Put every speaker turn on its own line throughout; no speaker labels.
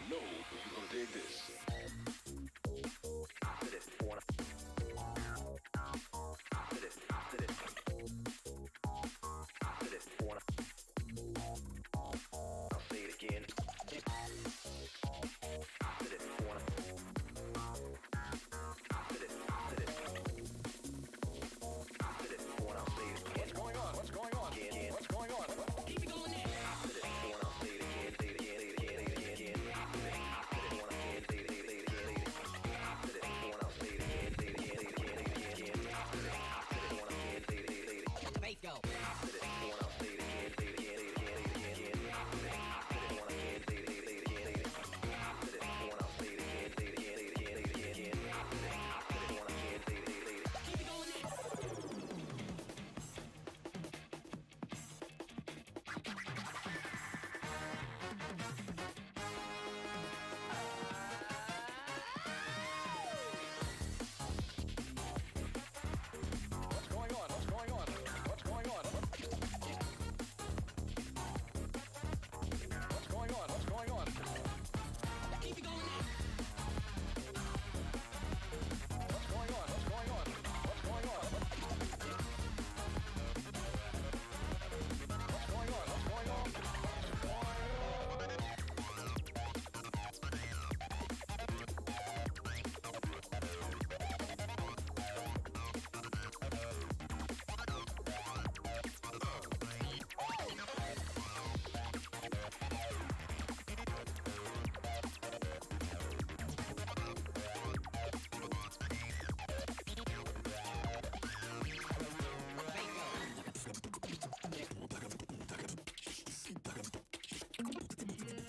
know you're gonna dig this.
After this, after this, after this, after this, I'll say it again. After this, after this, after this, after this, I'll say it again.
What's going on? What's going on?
Again.
What's going on?
Keep it going there.
After this, I'll say it again, say it again, say it again, say it again. After this, again, say it again, say it again. After this, I'll say it again, say it again, say it again, say it again. After this, again, say it again, say it again.
Let the bass go.
After this, I'll say it again, say it again, say it again, say it again. After this, again, say it again, say it again, say it again. After this, I'll say it again, say it again, say it again, say it again. After this, again, say it again, say it again.
Keep it going there.
What's going on? What's going on? What's going on? What's going on? What's going on?
Keep it going there.
What's going on? What's going on? What's going on? What's going on? What's going on?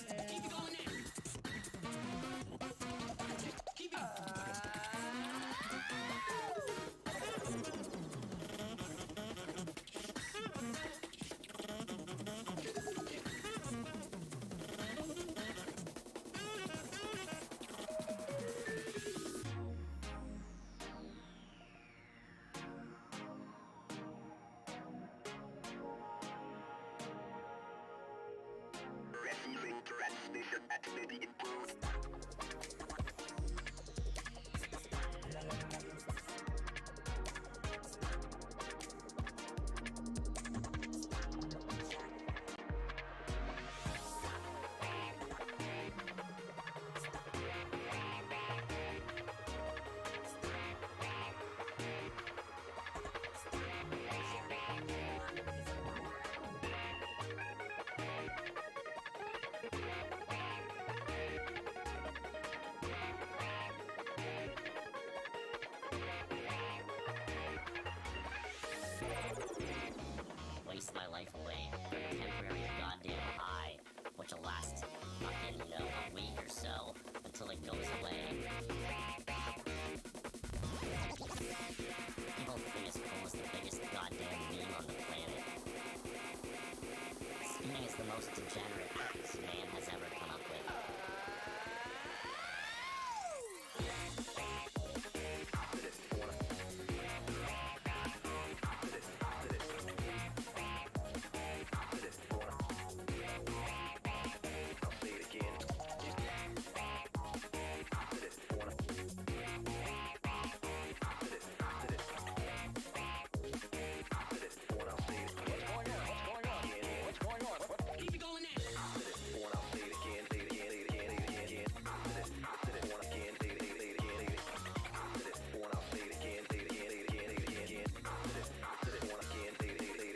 Keep it going there. Keep it.
Receiving transmission at steady input.
Waste my life away for a temporary goddamn high, which will last fucking, a week or so until it goes away. People think School is the biggest goddamn meme on the planet. Spinning is the most degenerate practice man has ever come up with.
After this, after this, after this, after this, I'll say it again. After this, after this, after this, after this, I'll say it again.
What's going on? What's going on? What's going on?
Keep it going there.
After this, I'll say it again, say it again, say it again, say it again. After this, again, say it again, say it again, say it again. After this, I'll say it again, say it again, say it again, say it again. After this, again, say it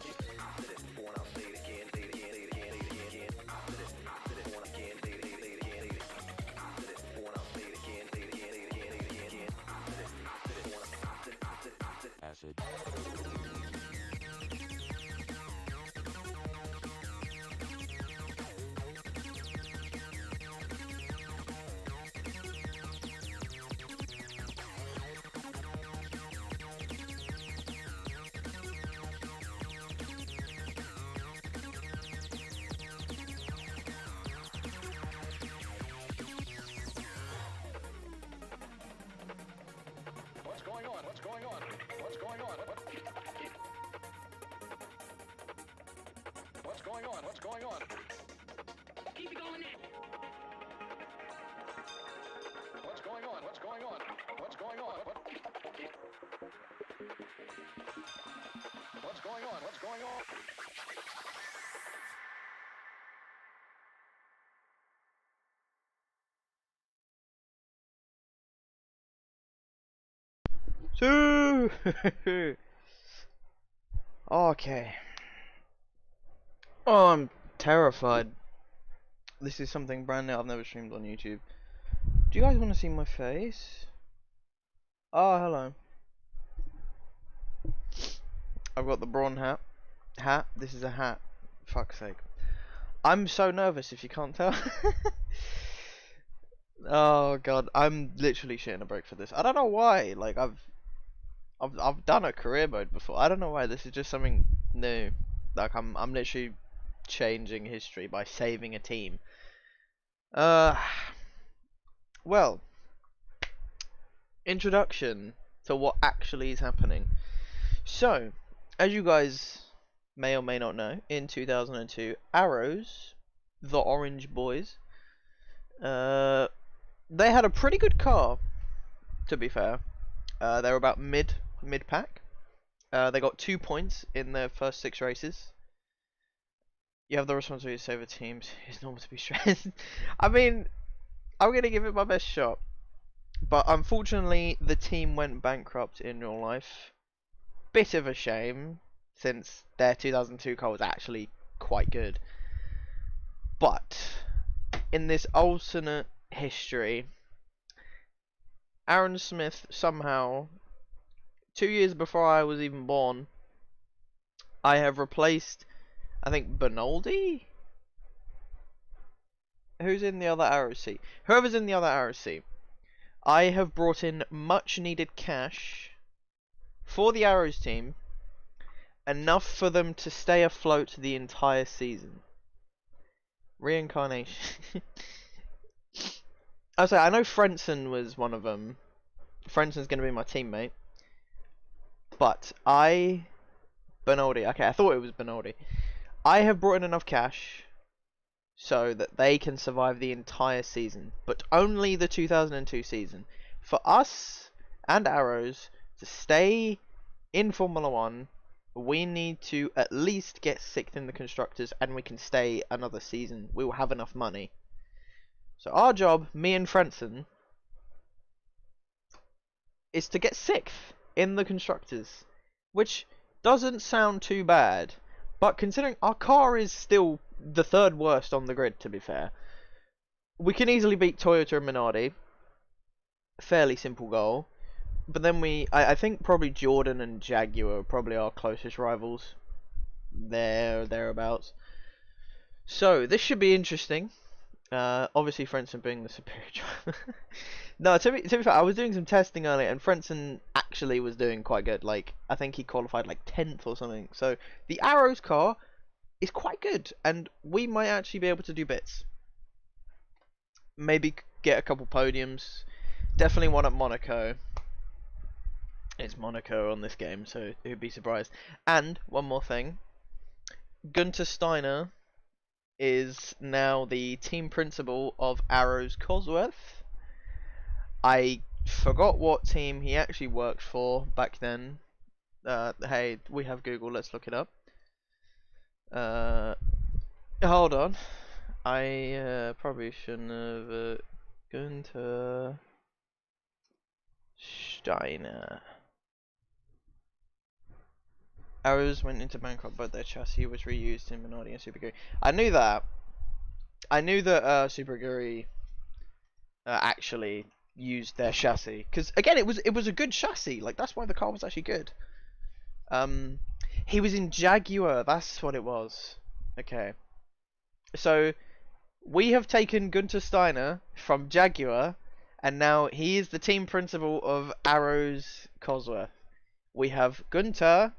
again, say it again. After this, I'll say it again, say it again, say it again, say it again. After this, again, say it again, say it again, say it again. After this, I'll say it again, say it again, say it again, say it again. After this,
Acid.
What's going on? What's going on? What's going on? What's going on? What's going on?
Keep it going there.
going on? What's going on? What's going on?
Two. Okay. Oh, I'm terrified. This is something brand new. I've never streamed on YouTube. Do you guys want to see my face? Oh, hello. I've got the Braun hat. This is a hat. Fuck's sake. I'm so nervous if you can't tell. Oh god, I'm literally shitting a brick for this. I don't know why. Like I've done a career mode before. I don't know why. This is just something new. Like I'm literally changing history by saving a team. Well, introduction to what actually is happening. So, as you guys may or may not know, in 2002, Arrows, the Orange Boys, they had a pretty good car, to be fair. They were about mid pack. They got 2 points in their first 6 races. You have the responsibility to save a team. It's normal to be stressed. I mean, I'm gonna give it my best shot, but unfortunately, the team went bankrupt in real life. Bit of a shame, since their 2002 car was actually quite good. But in this alternate history, Aaron Smith somehow, 2 years before I was even born, I have replaced, I think, Benoldi? Who's in the other Arrow seat? Whoever's in the other Arrow seat. I have brought in much needed cash for the Arrows team, enough for them to stay afloat the entire season. Reincarnation. I was like, I know Frenson was one of them. Frenson's going to be my teammate. But Benoldi. Okay, I thought it was Benoldi. I have brought in enough cash so that they can survive the entire season, but only the 2002 season. For us and Arrows to stay in Formula 1, we need to at least get 6th in the Constructors, and we can stay another season. We will have enough money. So our job, me and Frenson, is to get 6th in the Constructors, which doesn't sound too bad, but considering our car is still the 3rd worst on the grid, to be fair, we can easily beat Toyota and Minardi. Fairly simple goal. But then I think probably Jordan and Jaguar are probably our closest rivals. Thereabouts. So this should be interesting. Obviously Frenson being the superior driver. No, to be fair, I was doing some testing earlier, and Frenson actually was doing quite good. Like, I think he qualified like 10th or something. So the Arrows car is quite good, and we might actually be able to do bits. Maybe get a couple podiums. Definitely one at Monaco. It's Monaco on this game, so who'd be surprised? And one more thing, Gunter Steiner is now the team principal of Arrows Cosworth. I forgot what team he actually worked for back then. Hey, we have Google, let's look it up. Hold on. I probably shouldn't have. Gunter Steiner. Arrows went into bankrupt, but their chassis was reused in Minardi and Super Guri. I knew that. I knew that Super Guri actually used their chassis, because again, it was a good chassis. Like, that's why the car was actually good. He was in Jaguar. That's what it was. Okay. So we have taken Gunter Steiner from Jaguar, and now he is the team principal of Arrows Cosworth. We have Gunter,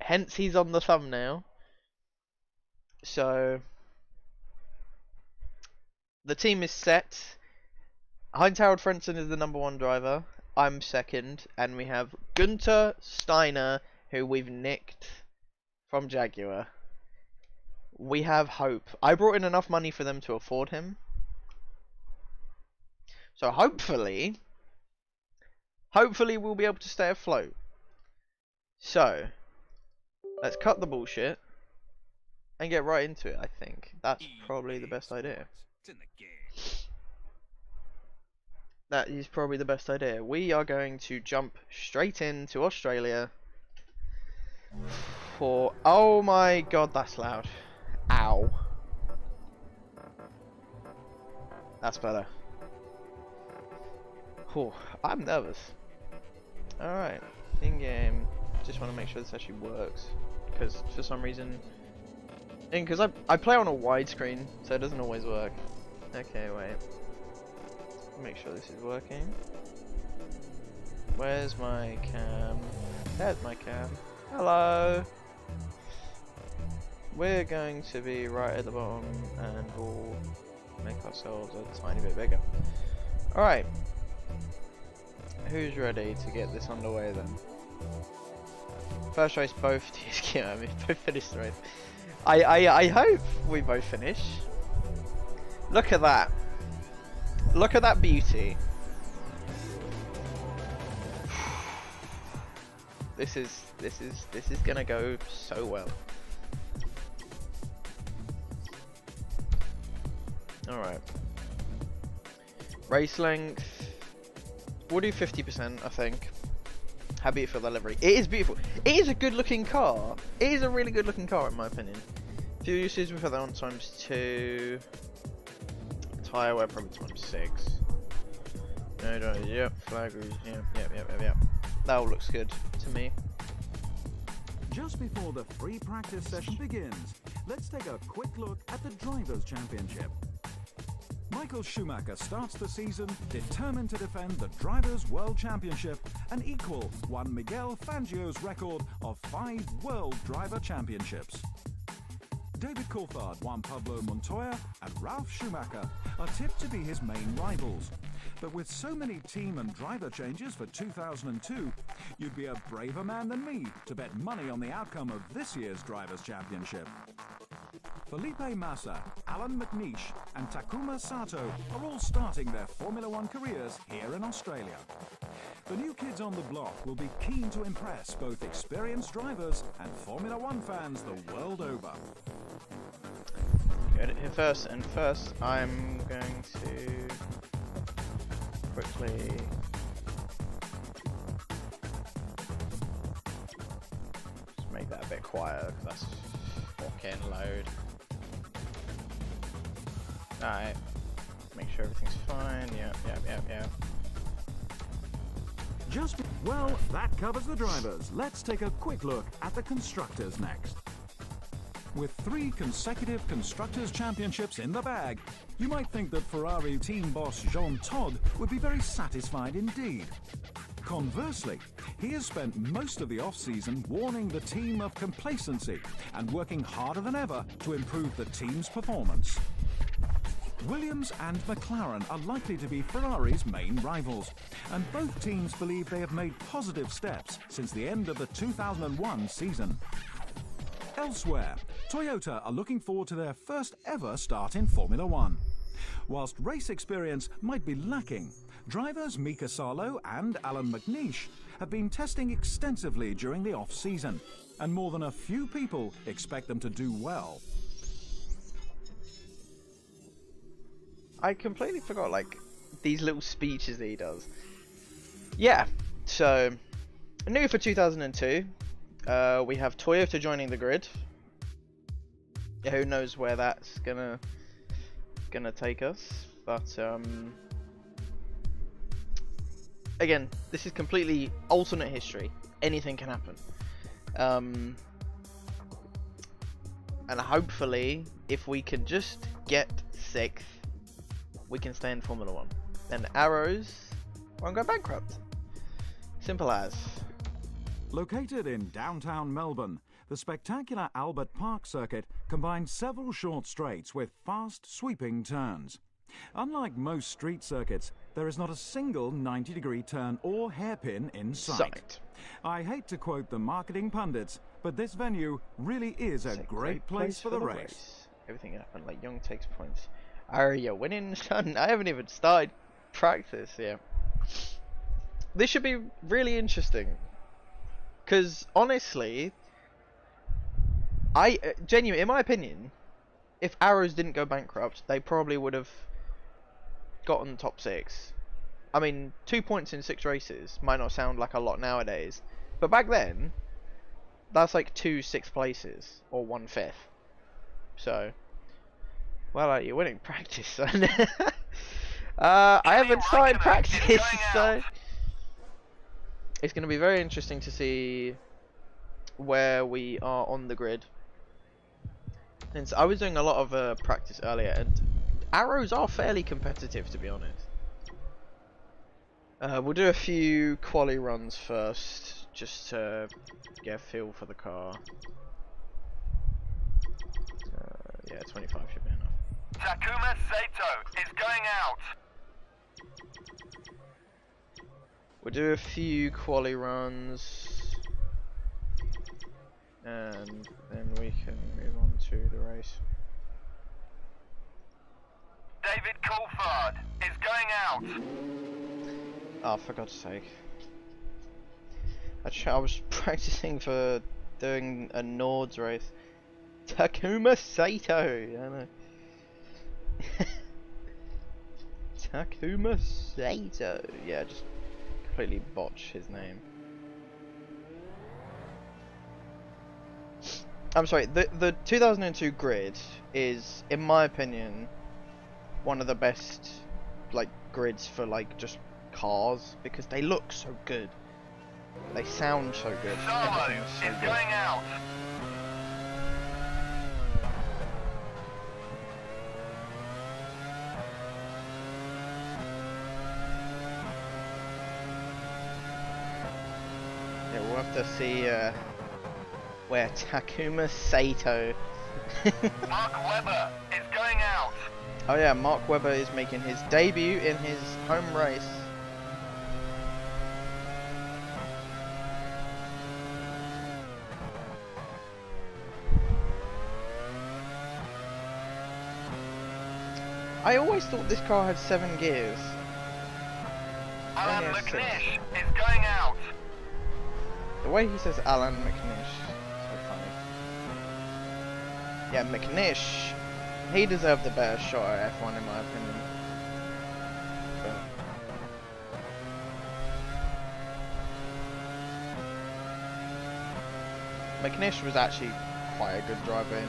hence he's on the thumbnail. So the team is set. Heinz-Harald Frenson is the #1 driver. I'm second, and we have Gunter Steiner, who we've nicked from Jaguar. We have hope. I brought in enough money for them to afford him. So hopefully Hopefully we'll be able to stay afloat. So, let's cut the bullshit and get right into it, I think. That's probably the best idea.
It's in the game.
That is probably the best idea. We are going to jump straight into Australia for... Oh my god, that's loud. Ow. That's better. Oh, I'm nervous. Alright, in-game. Just want to make sure this actually works. Because for some reason... Because I play on a widescreen, so it doesn't always work. Okay, wait. Make sure this is working. Where's my cam? There's my cam. Hello! We're going to be right at the bottom and we'll make ourselves a tiny bit bigger. Alright. Who's ready to get this underway then? First race, both teams, I mean, both finished the race. I hope we both finish. Look at that. Look at that beauty. This is gonna go so well. Alright. Race length. We'll do 50%, I think. How beautiful the livery. It is beautiful. It is a good looking car. It is a really good looking car in my opinion. Fuel usage, we've had that on ×2. Tyre wear probably ×6. No, yep, flag rouge, yep. That all looks good to me.
Just before the free practice session begins, let's take a quick look at the Drivers' Championship. Michael Schumacher starts the season determined to defend the Drivers' World Championship and equal one Miguel Fangio's record of 5 World Driver Championships. David Coulthard won Pablo Montoya and Ralf Schumacher are tipped to be his main rivals. But with so many team and driver changes for 2002, you'd be a braver man than me to bet money on the outcome of this year's Drivers' Championship. Felipe Massa, Alan McNeish and Takuma Sato are all starting their Formula One careers here in Australia. The new kids on the block will be keen to impress both experienced drivers and Formula One fans the world over.
Good. First, I'm going to quickly just make that a bit quieter because that's fucking loud. Alright, make sure everything's fine. Yeah.
Well, that covers the drivers. Let's take a quick look at the constructors next. With 3 consecutive Constructors' Championships in the bag, you might think that Ferrari team boss Jean Todt would be very satisfied indeed. Conversely, he has spent most of the off-season warning the team of complacency and working harder than ever to improve the team's performance. Williams and McLaren are likely to be Ferrari's main rivals, and both teams believe they have made positive steps since the end of the 2001 season. Elsewhere, Toyota are looking forward to their first ever start in Formula One. Whilst race experience might be lacking, drivers Mika Salo and Alan McNeish have been testing extensively during the off-season, and more than a few people expect them to do well.
I completely forgot, like, these little speeches that he does. Yeah, so, new for 2002, we have Toyota joining the grid. Yeah, who knows where that's gonna take us, but, again, this is completely alternate history. Anything can happen. And hopefully, if we can just get 6th, we can stay in Formula One. Then Arrows won't go bankrupt. Simple as.
Located in downtown Melbourne, the spectacular Albert Park circuit combines several short straights with fast, sweeping turns. Unlike most street circuits, there is not a single 90-degree turn or hairpin in sight. I hate to quote the marketing pundits, but this venue really is a great place for the race.
Everything happened, like Young takes points. Are you winning, son? I haven't even started practice yet. this should be really interesting. Because honestly, genuinely, in my opinion, if Arrows didn't go bankrupt, they probably would have gotten top 6. I mean, 2 points in 6 races might not sound like a lot nowadays, but back then, that's like 2 6th places or 1 5th. So, well, you're winning practice, son. I haven't started practice, so it's going to be very interesting to see where we are on the grid. And so I was doing a lot of practice earlier, and Arrows are fairly competitive, to be honest. We'll do a few quali runs first, just to get a feel for the car. Yeah, 25 should be enough.
Takuma Sato is going out.
We'll do a few quali runs, and then we can move on to the race.
David Coulthard is going out.
Oh, for God's sake. I was practicing for doing a Nords race. Takuma Sato! I know. Takuma Sato! Yeah, just completely botch his name. I'm sorry, the 2002 grid is, in my opinion, one of the best, like, grids for, like, just cars, because they look so good. They sound so good.
Solo
Everything's so
is
good.
going out.
Yeah, we'll have to see where Takuma Sato.
Mark Webber is going out.
Oh yeah, Mark Webber is making his debut in his home race. I always thought this car had 7 gears.
Alan
Only has 6.
McNish is going out.
The way he says Alan McNish, so funny. Yeah, McNish, he deserved a better shot at F1 in my opinion. But McNish was actually quite a good driver in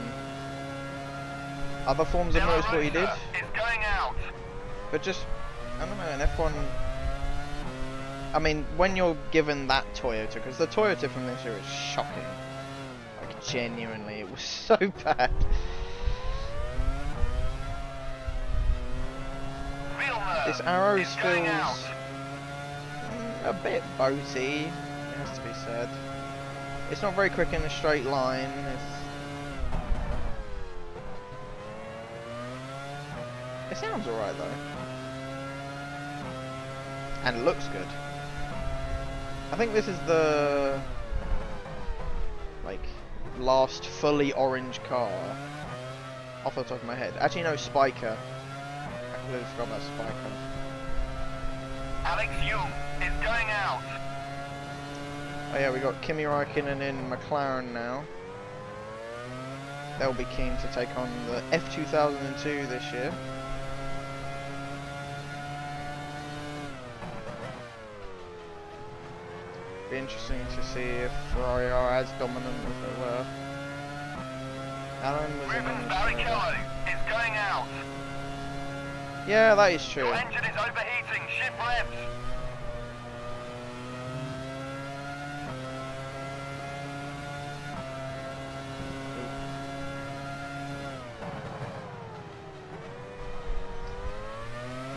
other forms of motorsport he did.
Is going out.
But just, I don't know, in F1, I mean, when you're given that Toyota, because the Toyota from this year is shocking. Like, genuinely, it was so bad. This Arrows feels a bit boaty, it has to be said. It's not very quick in a straight line. It sounds alright though. And looks good. I think this is the like last fully orange car off the top of my head. Actually no, Spiker. I completely forgot about Spiker.
Alex Young is going out.
Oh yeah, we got Kimi Raikkonen in Mclaren now. They'll be keen to take on the F2002 this year. Be interesting to see if Ferrari are as dominant as they were. Alan was
Ruben
in
Barrichello is going out.
Yeah, that is true.
Your engine is overheating. Shift revs.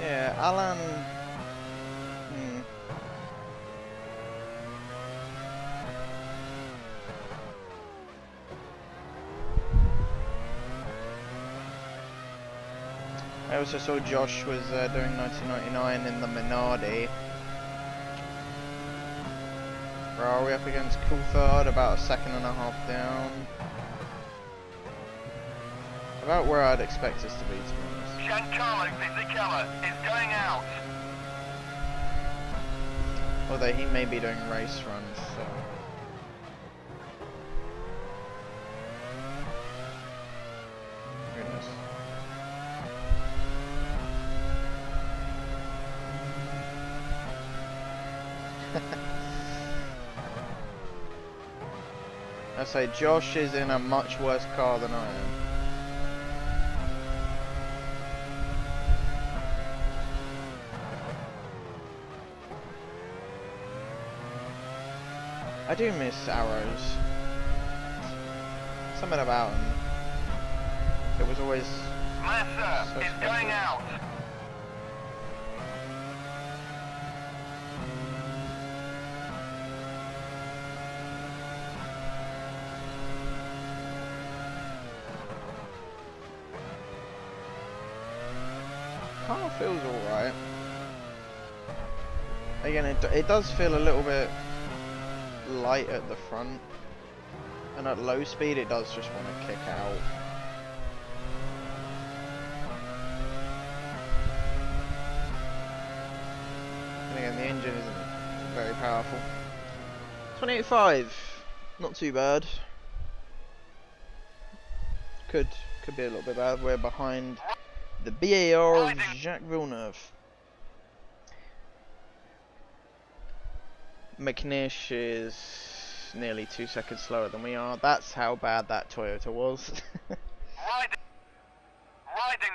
Yeah, Alan. I also saw Josh was doing 1999 in the Minardi. Where are we up against Coulthard? About a second and a half down. About where I'd expect us to be, to be honest.
Giancarlo Fisichella is going out.
Although he may be doing race runs, so. Goodness. I say Josh is in a much worse car than I am. I do miss arrows. Something about them. It was always
Massa
so
is
special.
going out.
Car feels alright. Again, it does feel a little bit light at the front, and at low speed it does just want to kick out. And again, the engine isn't very powerful. 28.5, not too bad. Could be a little bit bad. We're behind the BAR of Jacques Villeneuve. McNish is nearly 2 seconds slower than we are. That's how bad that Toyota was.
Riding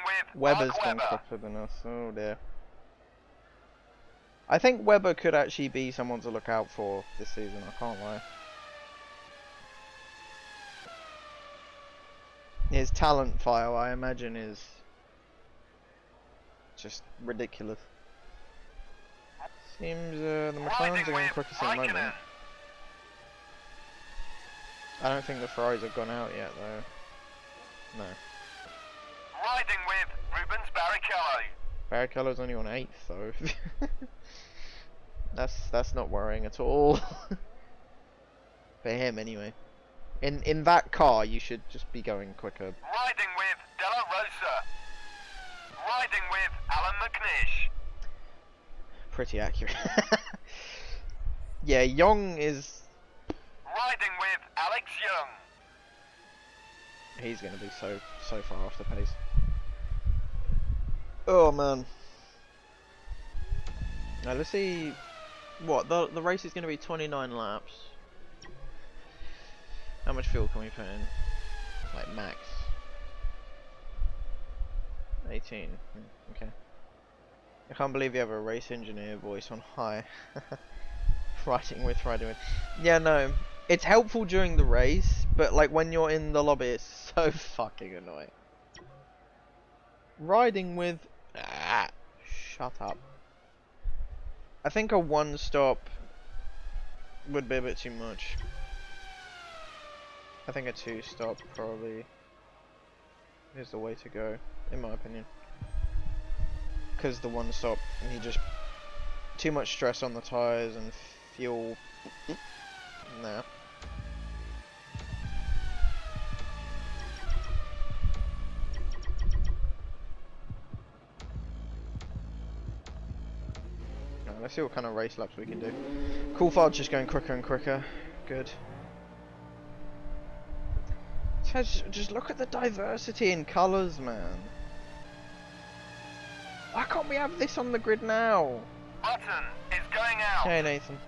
with
Webber's
Mark
gone
Webber.
quicker than us. Oh dear. I think Webber could actually be someone to look out for this season, I can't lie. His talent file, I imagine, is just ridiculous. Seems the McLarens are going quickest at the moment.
Raikkonen.
I don't think the Ferraris have gone out yet, though. No.
Riding with Rubens Barrichello.
Barrichello's only on 8th, though. That's not worrying at all. For him, anyway. In that car, you should just be going quicker.
Riding with Della Rosa. Riding with Alan McNish.
Pretty accurate. Yeah, Young is...
Riding with Alex Young.
He's going to be so far off the pace. Oh, man. Now, let's see... What, the race is going to be 29 laps. How much fuel can we put in? Like, max. 18. Okay. I can't believe you have a race engineer voice on high. riding with. Yeah, no. It's helpful during the race, but like when you're in the lobby, it's so fucking annoying. Riding with... Ah, shut up. I think a one stop would be a bit too much. I think a two stop probably is the way to go, in my opinion. Because the one stop, you just too much stress on the tires and fuel. Nah. Right, let's see what kind of race laps we can do. Coulthard just going quicker and quicker. Good. Just look at the diversity in colours, man. Why can't we have this on the grid now?
Button is going out.
Hey, Nathan.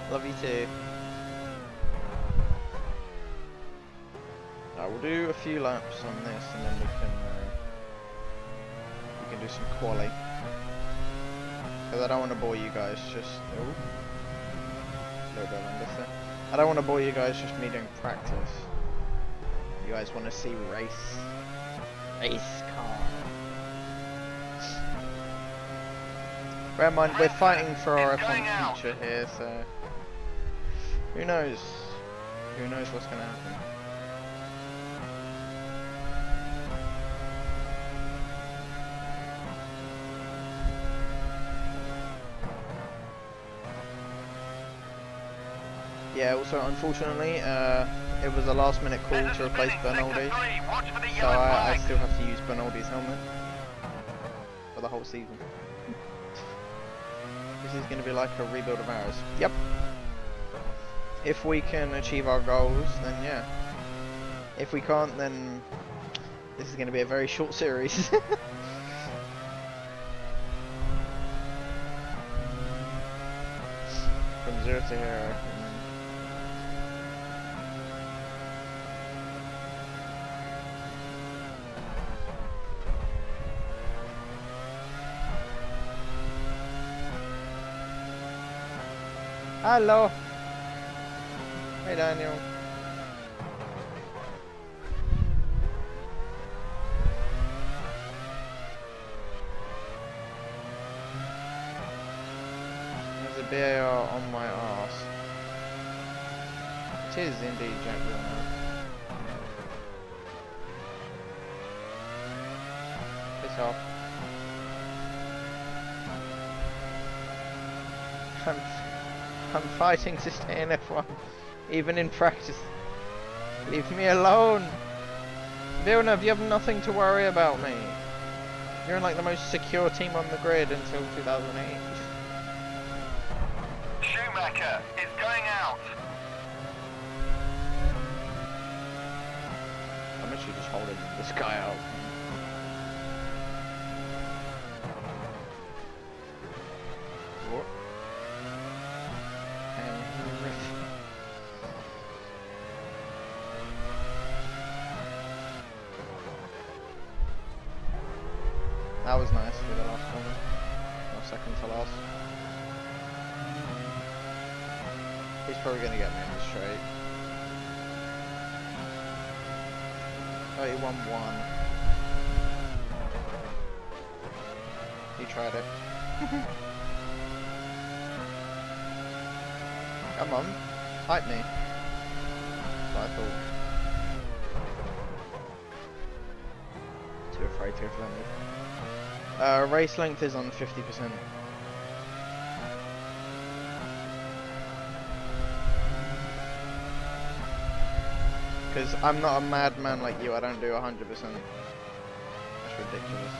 Love you too. I will do a few laps on this, and then we can do some quali. Because I don't want to bore you guys. Just a little bit on this there. I don't want to bore you guys just me doing practice. You guys want to see race car. Bear in mind, we're fighting for our F1 future here, so who knows? Who knows what's going to happen? Yeah, also unfortunately, it was a last minute call
There's a
to replace
spinning sector
Bernaldi,
3. Watch for the
so
yellow
I
flag.
still have to use Bernaldi's helmet for the whole season. This is going to be like a rebuild of ours. Yep. If we can achieve our goals, then yeah. If we can't, then this is going to be a very short series. From 0 to hero. Hello. Hey Daniel. There's a bear on my arse. It is indeed Jack Wilner. Piss off. I'm fighting to stay in F1, even in practice. Leave me alone. Villeneuve, you have nothing to worry about me. You're in like the most secure team on the grid until 2008.
Schumacher is going out.
I'm actually just holding this guy out. What? That was nice for the last corner. Or second to last. He's probably going to get me in the straight. 31-1. He tried it. Come on, fight me. That's what I thought. Too afraid to offend me. Race length is on 50%. Because I'm not a madman like you, I don't do 100%. That's ridiculous.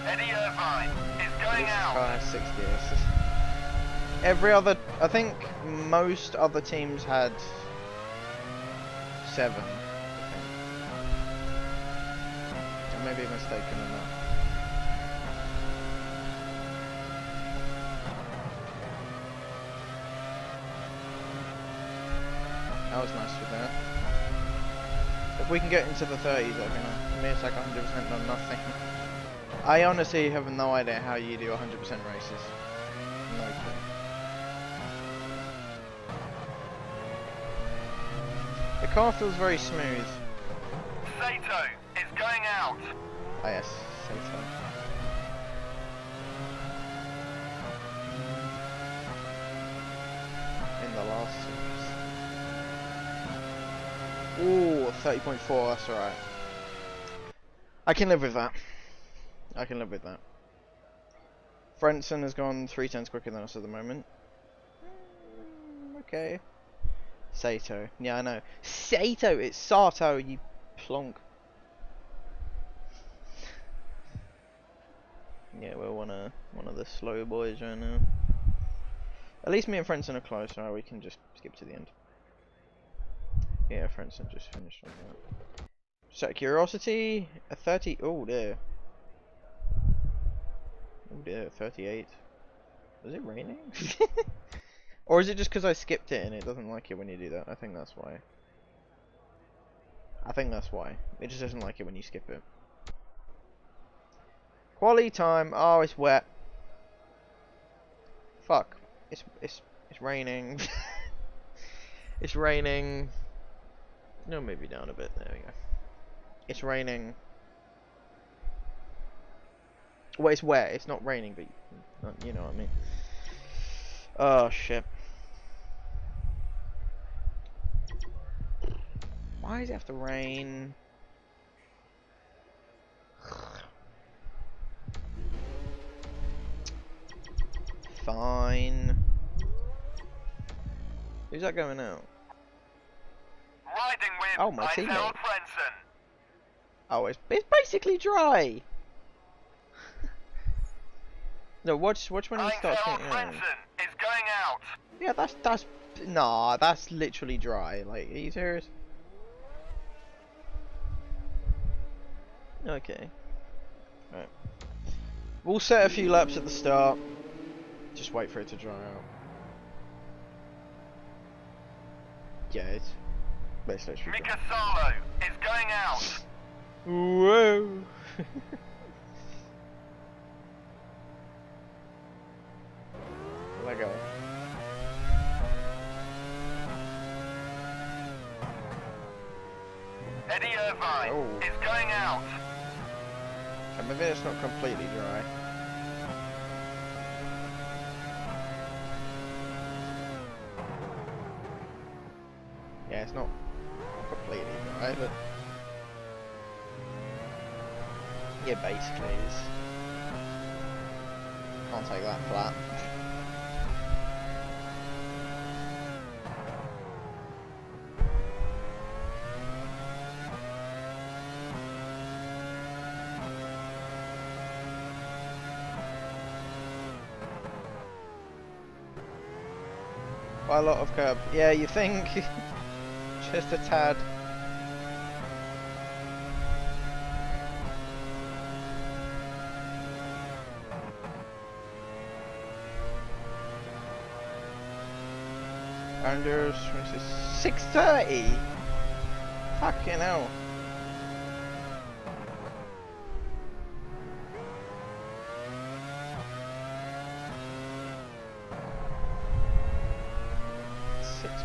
Eddie Irvine is going
This
out.
car has 6 gears. Every other, I think most other teams had 7. I may be mistaken on that. That was nice with that. If we can get into the 30s, I think me it's like 100% on nothing. I honestly have no idea how you do 100% races. No clue. The car feels very smooth.
Sato is going out.
Ah yes, say so. In the last series. Ooh, 30.4, that's alright. I can live with that. I can live with that. Frentzen has gone 3 tenths quicker than us at the moment. Okay. Sato. Yeah, I know. Sato! It's Sato, you plonk. Yeah, we're one of the slow boys right now. At least me and Frentzen are close, so we can just skip to the end. Yeah, Frentzen just finished on that. Just out of curiosity, a 30. Oh dear. Oh dear, 38. Was it raining? Or is it just because I skipped it and it doesn't like it when you do that? I think that's why. I think that's why. It just doesn't like it when you skip it. Quality time. Oh, it's wet. Fuck. It's raining. It's raining. No, maybe down a bit. There we go. It's raining. Well, it's wet. It's not raining, but you know what I mean. Oh shit. Why does it have to rain? Fine. Who's that going out?
Riding with
Oh, my
Untitled
teammate.
Frenson.
Oh, it's basically dry. No, watch when he starts
Untitled
getting on.
Frenson is going out.
Yeah, that's nah, that's literally dry. Like, are you serious? Okay. Right. We'll set a few laps at the start. Just wait for it to dry out. Yeah, it's literally dry.
Mika Salo is going out.
Whoa! Let go.
Eddie Irvine
Oh.
is going out.
Okay, maybe it's not completely dry. Yeah, it's not completely dry, but yeah, basically it is. Can't take that flat. Quite a lot of curb. Yeah, you think? Just a tad. Under 6:30. Fucking hell.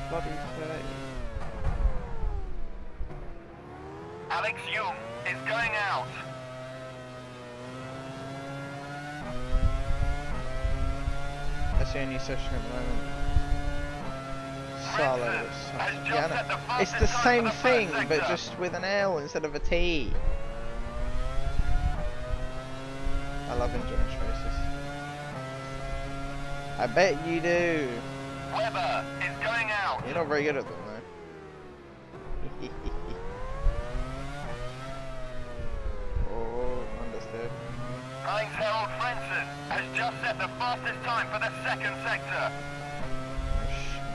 Bloody 30.
Alex Young is going out.
That's the only session at the moment. Solo. Yeah, no. It's the same thing, but just with an L instead of a T. I love endurance races. I bet you do.
Webber is going out.
You're not very good at them, though. Oh, understood.
Untitled Frenson has just set the fastest time for the second sector.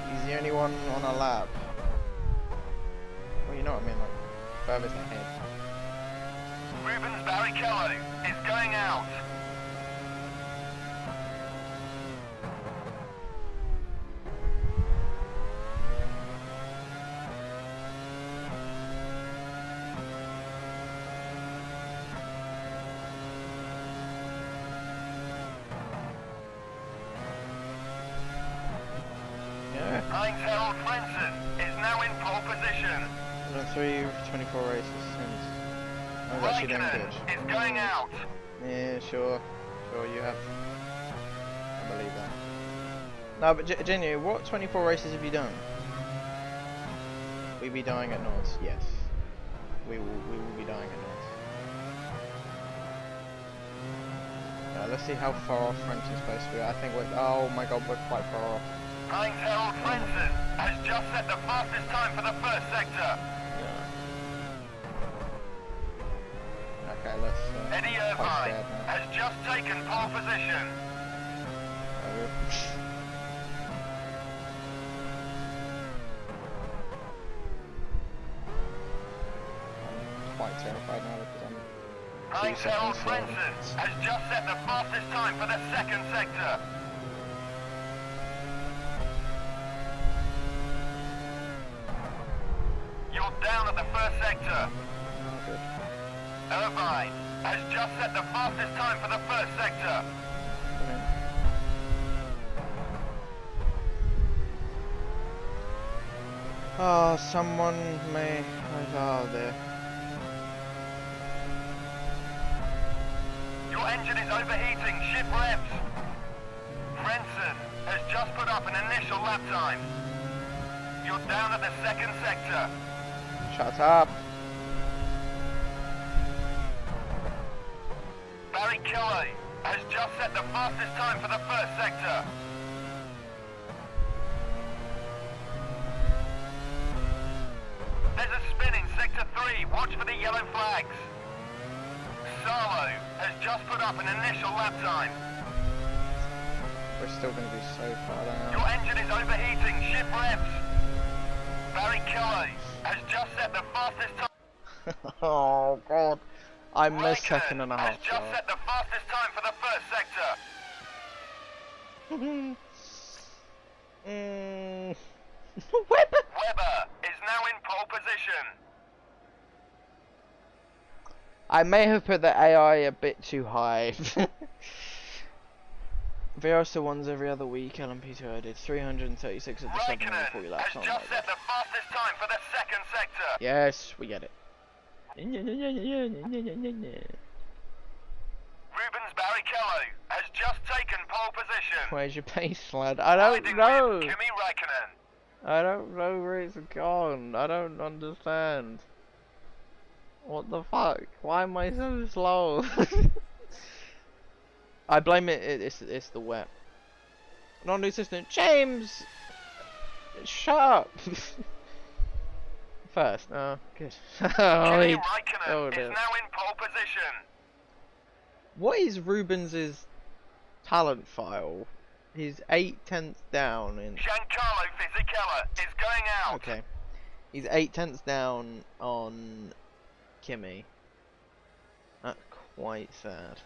He's the only one on a lap. Well, you know what I mean, like, furthest ahead.
Rubens Barrichello is going out. Untitled Frenson is now in pole position.
3 for 24 races since. I was actually doing
Raikkonen
good.
is going out.
Yeah, sure. Sure, you have. I believe that. No, but genuinely, what 24 races have you done? We be dying at Nords, yes. We will be dying at Nords. Let's see how far off French is supposed to be. I think we're. Oh my god, we're quite far off.
Untitled Frenson has just set the fastest time for the first sector.
Yeah. Okay, let's.
Eddie Irvine has just taken pole position.
I'm quite terrified now because I'm.
Untitled Frenson has just set the fastest time for the second sector. You're down at the first sector.
Oh, good.
Irvine has just set the fastest time for the first sector.
Brilliant. Oh, someone may. Oh, there.
Your engine is overheating. Ship revs. Frenson has just put up an initial lap time. You're down at the second sector.
Shut up.
Barrichello has just set the fastest time for the first sector. watch for the yellow flags. Salo has just put up an initial lap time.
We're still going to be so far down.
Your engine is overheating, ship revs. Raikkonen has just set the fastest time.
Oh god. I'm a
Raikkonen
second and a
has
half
just
short.
set the fastest time for the first sector. Webber is now in pole position.
I may have put the AI a bit too high. VR still ones every other week. LMP2 I did 336 of the 740
Raikkonen
laps.
has
Oh
just
my
set
god.
the fastest time for the second sector.
Yes, we get it.
Rubens Barrichello has just taken pole position.
Where's your pace, lad? I don't
Riding
know.
with Kimi Raikkonen.
I don't know where it's gone. I don't understand. What the fuck? Why am I so slow? I blame it's the wet. Non-new assistant James. Shut up. First, oh good.
Kimi Raikkonen
oh,
is
dear.
now in pole position.
What is Rubens's talent file? He's 8/10 down in.
Giancarlo Fisichella is going out.
Okay, he's 8/10 down on Kimi. That's quite sad.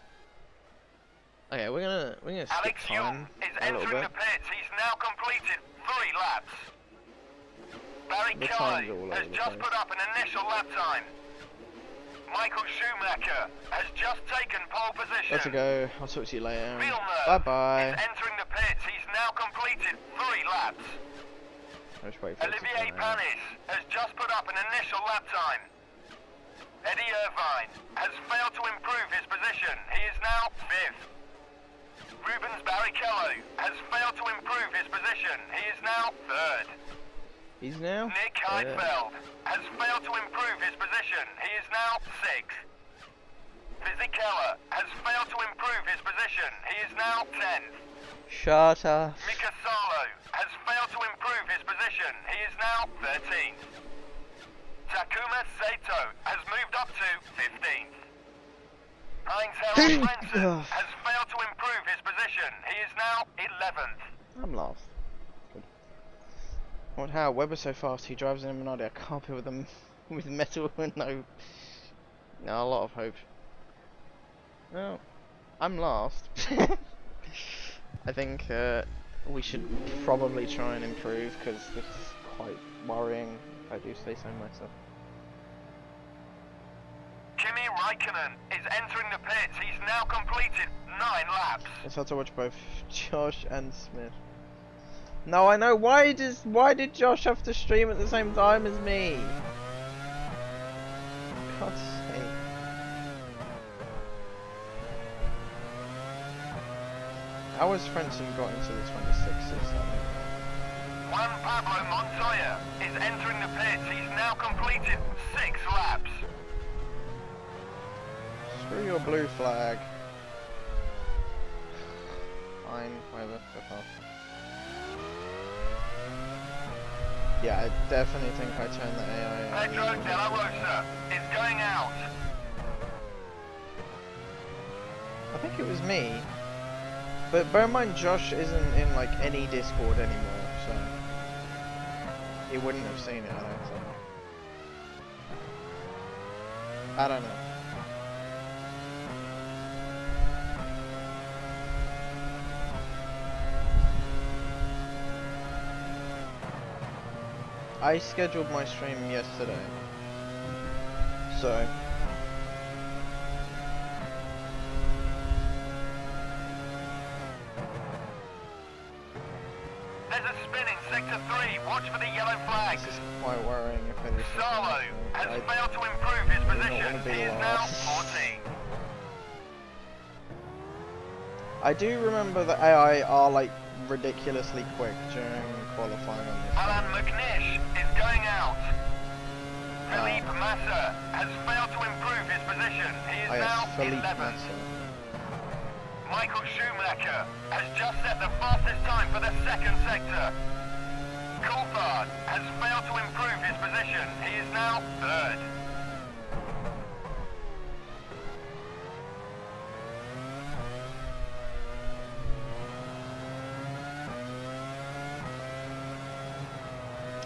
Okay, we're gonna skip
Alex
time
Young is
a little
entering
bit.
the pits. He's now completed 3 laps.
The time's all
Barrichello
over
has
the
just
place.
put up an initial lap time. Michael Schumacher has just taken pole position.
Let's go. I'll talk to you later.
Villeneuve
Bye bye.
is entering the pits. He's now completed 3 laps.
I'll just wait for it to
Olivier
come out.
Panis has just put up an initial lap time. Eddie Irvine has failed to improve his position. He is now 5th. Rubens Barrichello has failed to improve his position. He is now 3rd.
He's now.
Nick Heidfeld has failed to improve his position. He is now 6th. Fisichella has failed to improve his position. He is now 10th.
Shut up.
Mika Salo has failed to improve his position. He is now 13th. Takuma Sato has moved up to 15th. Heinz Harald Frentzen has failed to improve his position. He is now 11th.
I'm lost. Good. What? How? Webber's so fast. He drives in a Minardi. I can't put with them with metal and no a lot of hope. Well, I'm lost. I think we should probably try and improve because this is quite worrying, if I do say so myself.
Kimi Raikkonen is entering the pits. He's now completed 9 laps.
It's hard to watch both Josh and Smith. No, I know. Why did Josh have to stream at the same time as me? For God's sake. How has Frentzen got into the 26th?
Juan Pablo Montoya is entering the pits. He's now completed 6 laps.
Screw your blue flag. Fine, whatever, so far. Yeah, I definitely think I turned the AI
Pedro
on.
De La Rosa is going out.
I think it was me. But bear in mind, Josh isn't in like any Discord anymore, so he wouldn't have seen it, I don't think. I don't know. I scheduled my stream yesterday, so
There's a spin in sector 3. Watch for the yellow flags.
this is quite worrying if it is.
Salo has
I
failed to improve his position.
wanna be
He is now
last.
14th.
I do remember that AI are like ridiculously quick during qualifying on this.
Alan McNish is going out. Philippe Massa has failed to improve his position. He is
Oh
now
yes, Philippe
11th.
Massa.
Michael Schumacher has just set the fastest time for the second sector. Coulthard has failed to improve his position. He is now 3rd.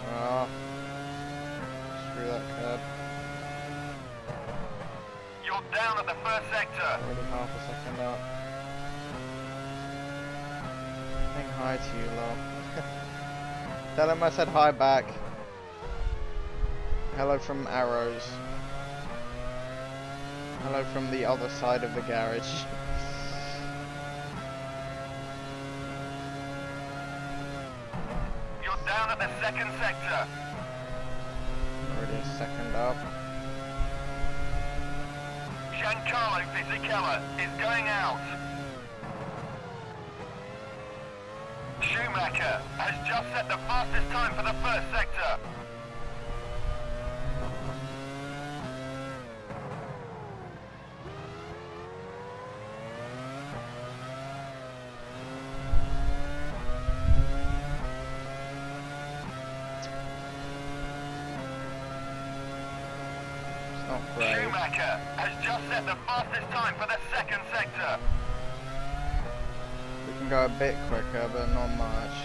Ah. Screw that curb.
You're down at the first sector.
Already half a second up. Saying hi to you, love. Tell him I said hi back. Hello from Arrows. Hello from the other side of the garage.
You're down at the second sector.
Already a second up.
Giancarlo Fisichella is going out. Schumacher has just set the fastest time for the first sector.
It's not great.
Schumacher has just set the fastest time for the second sector.
We can go a bit quicker, but not much.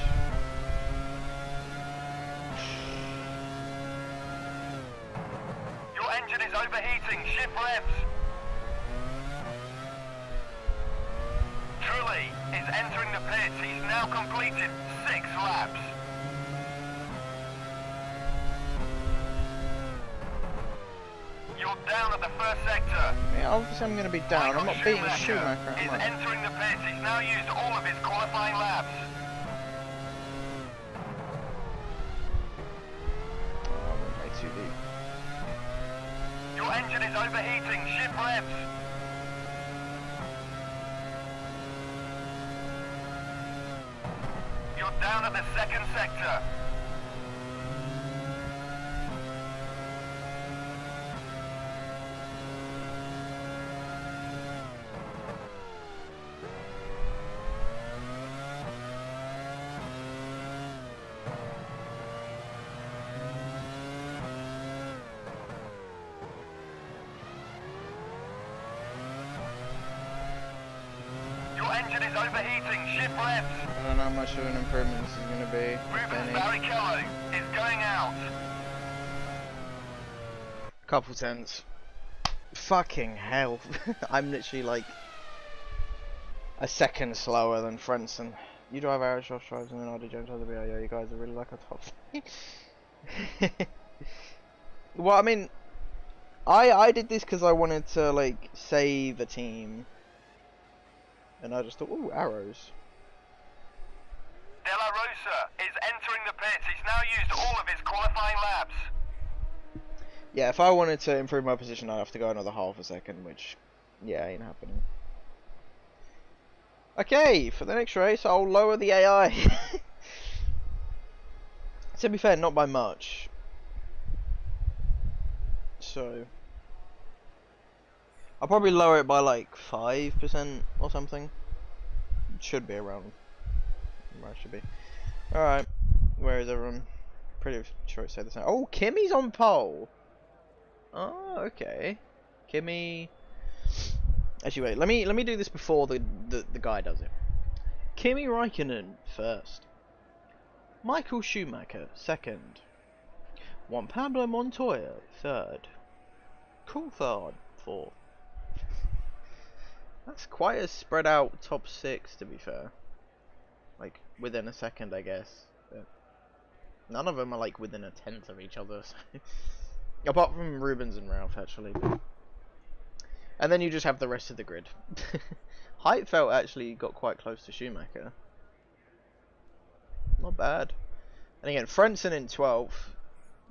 Your engine is overheating. Shift revs. Trulli is entering the pits. He's now completed 6 laps. You're down at the first sector.
Yeah, obviously I'm going to be down. I'm not beating Schumacher,
is
am I?
entering the pits. He's now used all of his qualifying laps.
Oh, I went way too deep.
Your engine is overheating. Shift revs. You're down at the second sector. Your engine is overheating. Shift revs.
I don't know how much of an improvement this is going to be. if
Rubens
any.
Barrichello is going out.
Couple tenths. Fucking hell. I'm literally like a second slower than Frentzen. You drive Irish Josh drives and then I do James other BIO. You guys are really like a top. Well, I mean, I did this because I wanted to like save a team, and I just thought, ooh, arrows.
De La Rosa is entering the pits. He's now used all of his qualifying laps.
Yeah, if I wanted to improve my position, I'd have to go another half a second, which, yeah, ain't happening. Okay, for the next race, I'll lower the AI. To be fair, not by much. So, I'll probably lower it by like 5% or something. It should be around where it should be. Alright, where is everyone? Pretty sure it said the same. Oh, Kimi's on pole! Oh, okay. Kimi. Actually, wait. Let me do this before the guy does it. Kimi Raikkonen first. Michael Schumacher second. Juan Pablo Montoya third. Coulthard fourth. That's quite a spread out top 6, to be fair. Like within a second, I guess. But none of them are like within a tenth of each other. So. Apart from Rubens and Ralph, actually. And then you just have the rest of the grid. Heitfeld actually got quite close to Schumacher. Not bad. And again, Frentzen in 12th.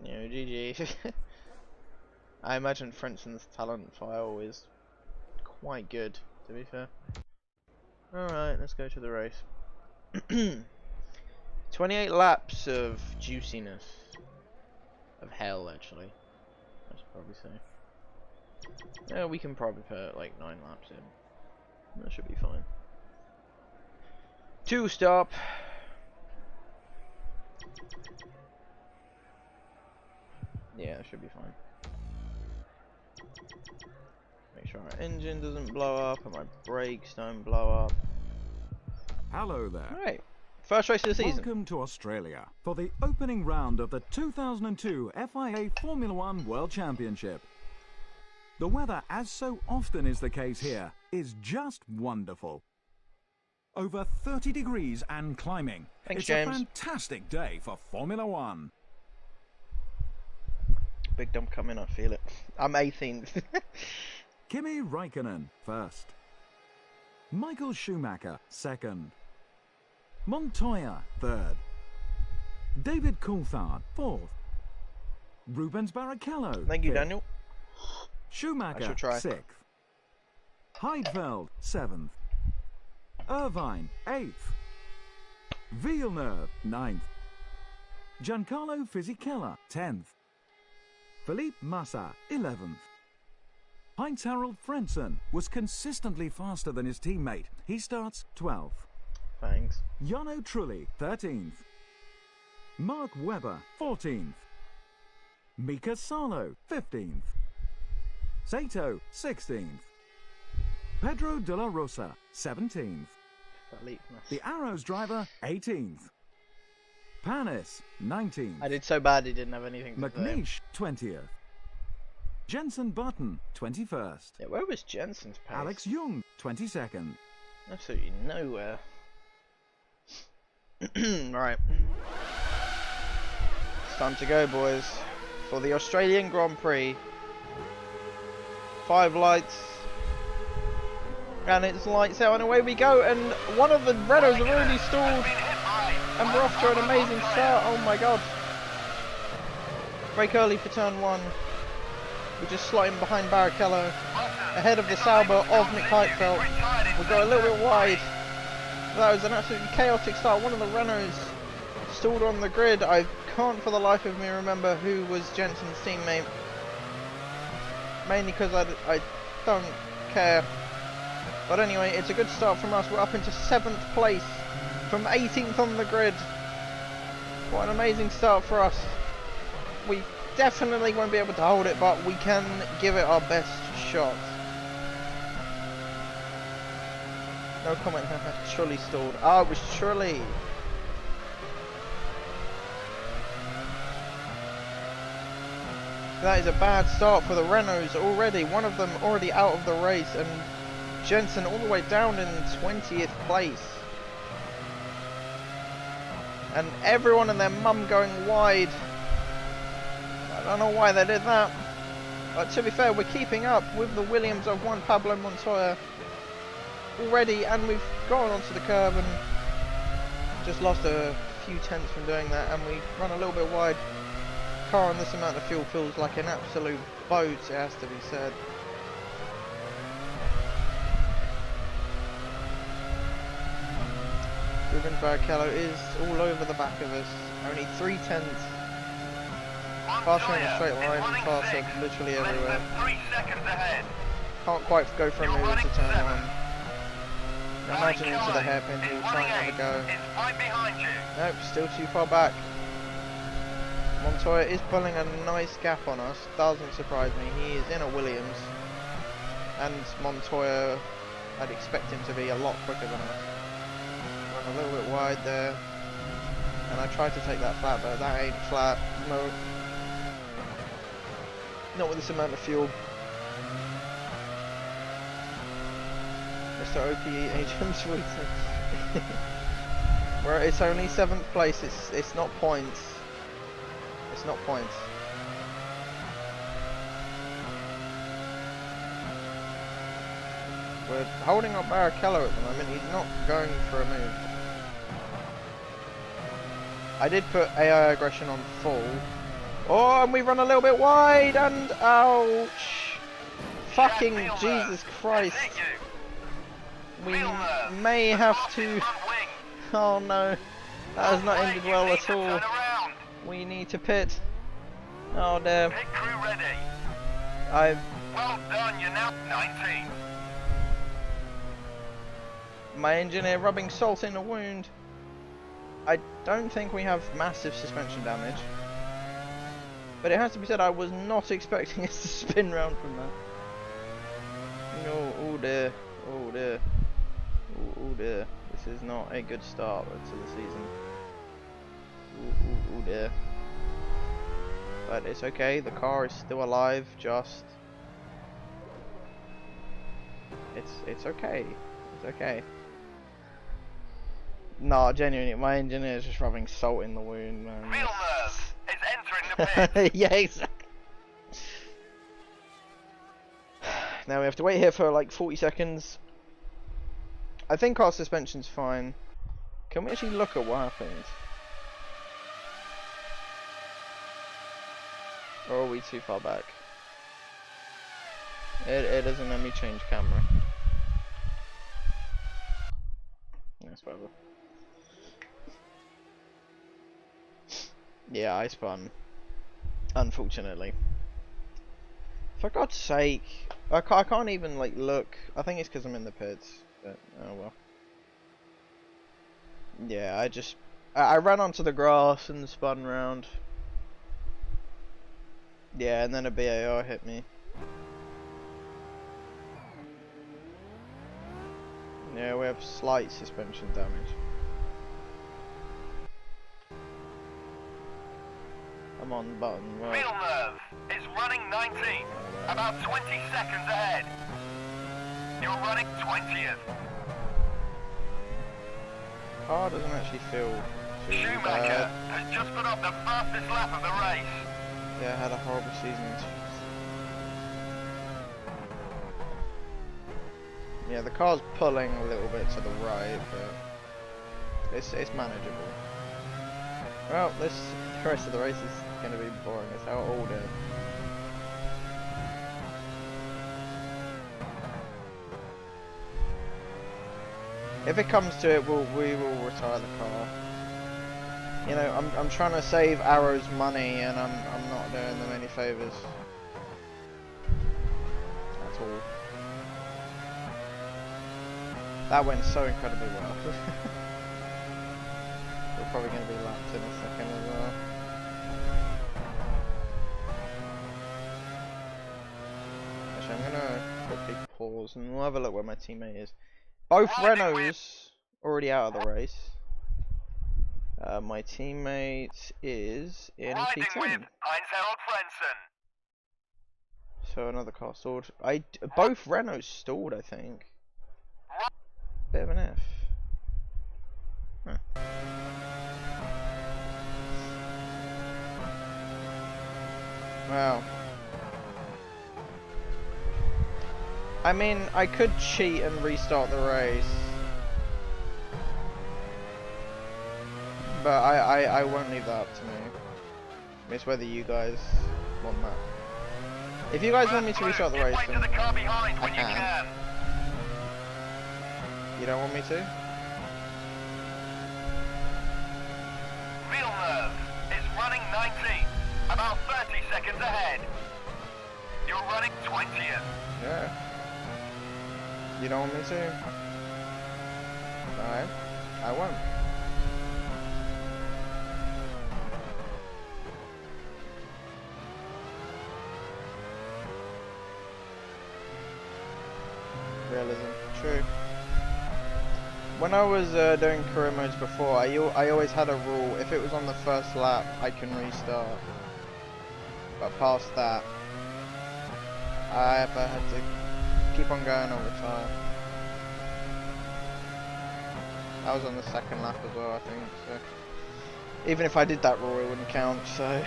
You know, GG. I imagine Frentzen's talent file is quite good, to be fair. Alright, let's go to the race. 28 laps of juiciness. Of hell, actually. I should probably say. Yeah, we can probably put like 9 laps in. That should be fine. 2 stop. Yeah, that should be fine. Make sure our engine doesn't blow up and my brakes don't blow up.
Hello there.
Alright, First race of the season.
Welcome to Australia for the opening round of the 2002 FIA Formula One World Championship. The weather, as so often is the case here, is just wonderful. Over 30 degrees and climbing.
Thanks,
It's
James.
a fantastic day for Formula One.
Big dump coming, I feel it. I'm 18th.
Kimi Raikkonen first. Michael Schumacher second. Montoya third. David Coulthard fourth. Rubens Barrichello
Thank you,
fifth.
Daniel. I
Schumacher
shall try.
sixth. Heidfeld seventh. Irvine eighth. Villeneuve ninth. Giancarlo Fisichella 10th. Felipe Massa 11th. Heinz-Harald Frentzen was consistently faster than his teammate. He starts 12th.
Thanks.
Jarno Trulli 13th. Mark Webber 14th. Mika Salo 15th. Sato 16th. Pedro de la Rosa 17th.
Felipe Massa.
The Arrows driver 18th. Panis 19th.
I did so bad he didn't have anything to say.
McNeish 20th. Jensen Button 21st.
Yeah, where was Jensen's pace?
Alex Young 22nd.
Absolutely nowhere. Right. It's time to go, boys. For the Australian Grand Prix. 5 lights. And it's lights out and away we go. And one of the Renaults have already stalled. And we're off to an amazing start. Oh my god. Break early for turn 1. We're just slotting behind Barrichello. Ahead of the Sauber of Nick Heidfeld. We'll go a little bit wide. That was an absolutely chaotic start. One of the Renaults stalled on the grid. I can't for the life of me remember who was Jensen's teammate. Mainly because I don't care. But anyway, it's a good start from us. We're up into 7th place from 18th on the grid. What an amazing start for us. We definitely won't be able to hold it, but we can give it our best shot. No comment. Trulli stalled. Ah, it was Trulli. That is a bad start for the Renaults already. One of them already out of the race, and Jensen all the way down in 20th place. And everyone and their mum going wide. I don't know why they did that. But to be fair, we're keeping up with the Williams of one Pablo Montoya already, and we've gone onto the curb and just lost a few tenths from doing that, and we run a little bit wide. Car on this amount of fuel feels like an absolute boat, it has to be said. Rubens Barrichello is all over the back of us. Only 3 tenths. Faster in a straight line and faster literally everywhere.
3 seconds ahead.
Can't quite go for a move into turn 1. Imagine into the hairpin, he'll try and have a go.
It's right behind you.
Nope, still too far back. Montoya is pulling a nice gap on us, doesn't surprise me. He is in a Williams. And Montoya, I'd expect him to be a lot quicker than us. Run a little bit wide there. And I tried to take that flat, but that ain't flat. No. Not with this amount of fuel. Mr. OPE agents waiting. Where it's only 7th place, it's not points. It's not points. We're holding up Barrichello at the moment, he's not going for a move. I did put AI aggression on full. Oh, and we run a little bit wide, and ouch! Fucking Jesus Christ. We may have to... Oh no, that has not ended well at all. We need to pit. Oh dear.
Pit crew ready.
Well
done, you're now 19.
My engineer rubbing salt in a wound. I don't think we have massive suspension damage. But it has to be said, I was not expecting us to spin round from that. No, oh dear, oh dear, oh dear. This this is not a good start to the season. Ooh dear. But it's okay, the car is still alive, just... It's okay. It's okay. No, genuinely, my engineer is just rubbing salt in the wound, man.
Villeneuve is entering the pit.
Yeah, exactly. Now we have to wait here for like 40 seconds. I think our suspension's fine. Can we actually look at what happened? Or are we too far back? It doesn't let me change camera. That's whatever. Yeah, I spun. Unfortunately. For God's sake. I can't even like look. I think it's because I'm in the pits. But, oh well. Yeah, I ran onto the grass and spun round. Yeah, and then a BAR hit me. Yeah, we have slight suspension damage. I'm on the button. Right.
Villeneuve is running 19th, about 20 seconds ahead. You're running 20th.
Car doesn't actually feel too
Schumacher
bad.
has just put up the fastest lap of the race.
Yeah, I had a horrible season. Yeah, the car's pulling a little bit to the right, but it's manageable. Well, the rest of the race is going to be boring as hell all day. If it comes to it, we will retire the car. You know, I'm trying to save Arrow's money, and I'm not doing them any favors. At all. That went so incredibly well. We're probably going to be lapped in a second as well. Actually, I'm going to quickly pause and we'll have a look where my teammate is. Both Renaults already out of the race. My teammate is in
Riding
P10.
with Heinz-Harald Frentzen.
So another car stalled. Both Renaults stalled, I think. Bit of an F. Huh. Wow. I mean, I could cheat and restart the race. But I won't leave that up to me. It's whether you guys want that. If you guys want me to restart the race, then I can. You don't want me to?
Villeneuve is running 19th, about 30 seconds ahead. You're running 20th.
Yeah. You don't want me to? Alright. I won't. Realism. True. When I was doing career modes before, I always had a rule. If it was on the first lap, I can restart. But past that, I either had to keep on going or retire. I was on the second lap as well, I think. So even if I did that rule, it wouldn't count. So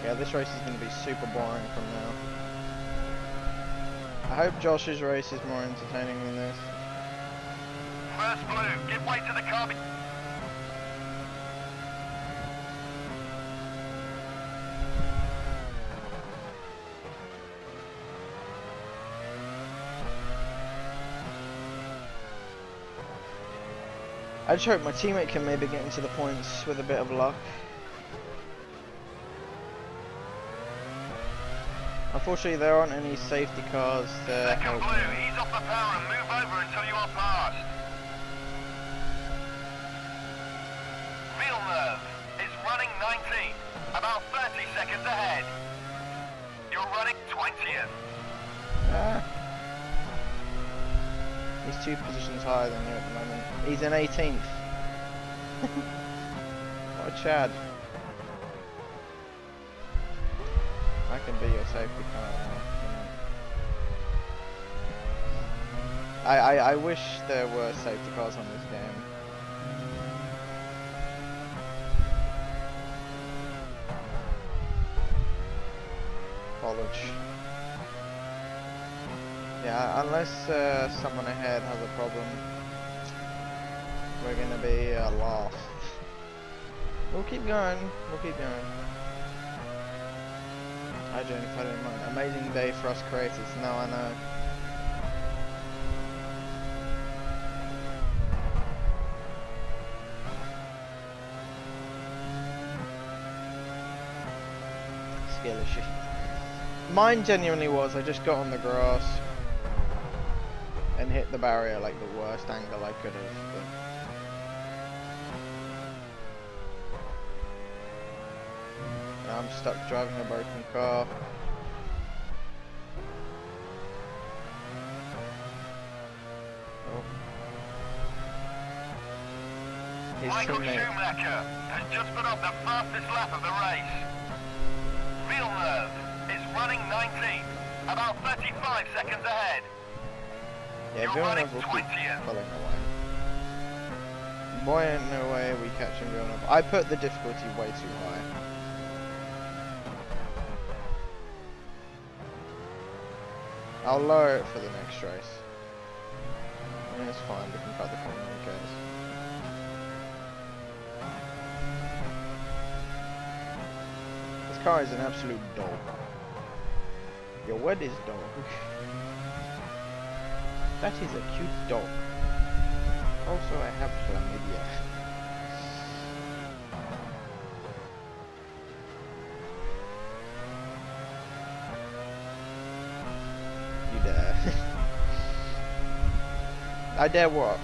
yeah, this race is going to be super boring from now. I hope Josh's race is more entertaining than this.
First blue, give way to the car.
I just hope my teammate can maybe get into the points with a bit of luck. Unfortunately, there aren't any safety cars to
Second
help
blue,
me.
ease off the power and move over until you are passed. Villeneuve is running 19th, about 30 seconds ahead. You're running 20th.
Ah. He's 2 positions higher than you at the moment. He's in 18th. What a Chad. I can be your safety car now. I wish there were safety cars on this game. College. Yeah, unless someone ahead has a problem, we're gonna be lost. We'll keep going. We'll keep going. I don't mind. Amazing day for us creators. No, I know. Skill issue. Mine genuinely was, I just got on the grass and hit the barrier like the worst angle I could have. Now I'm stuck driving a broken car. Oh. His
Michael
teammate.
Schumacher has just put up the fastest lap of the race. Villeneuve is running 19th, about 35 seconds ahead.
Yeah,
You're
Villeneuve
running
will keep
20th.
following away. Boy, ain't no way we catch him Villeneuve. I put the difficulty way too high. I'll lower it for the next race. Yeah, it's fine, we can cut the corner, who cares. This car is an absolute dog. Your word is dog. That is a cute dog. Also, I have chlamydia. You dare. I dare what?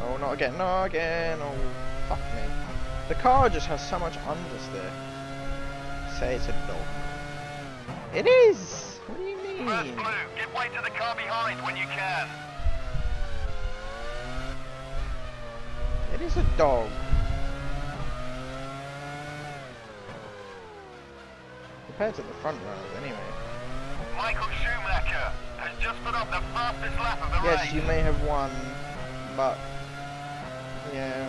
Oh, not again, not again. Oh, fuck me. The car just has so much understeer. Say it's a dog. It is! What do you mean?
First blue, give way to the car behind when you can.
It is a dog. Compared to the front runners, anyway.
Michael Schumacher has just put up the fastest lap of the race.
Yes, you may have won, but yeah,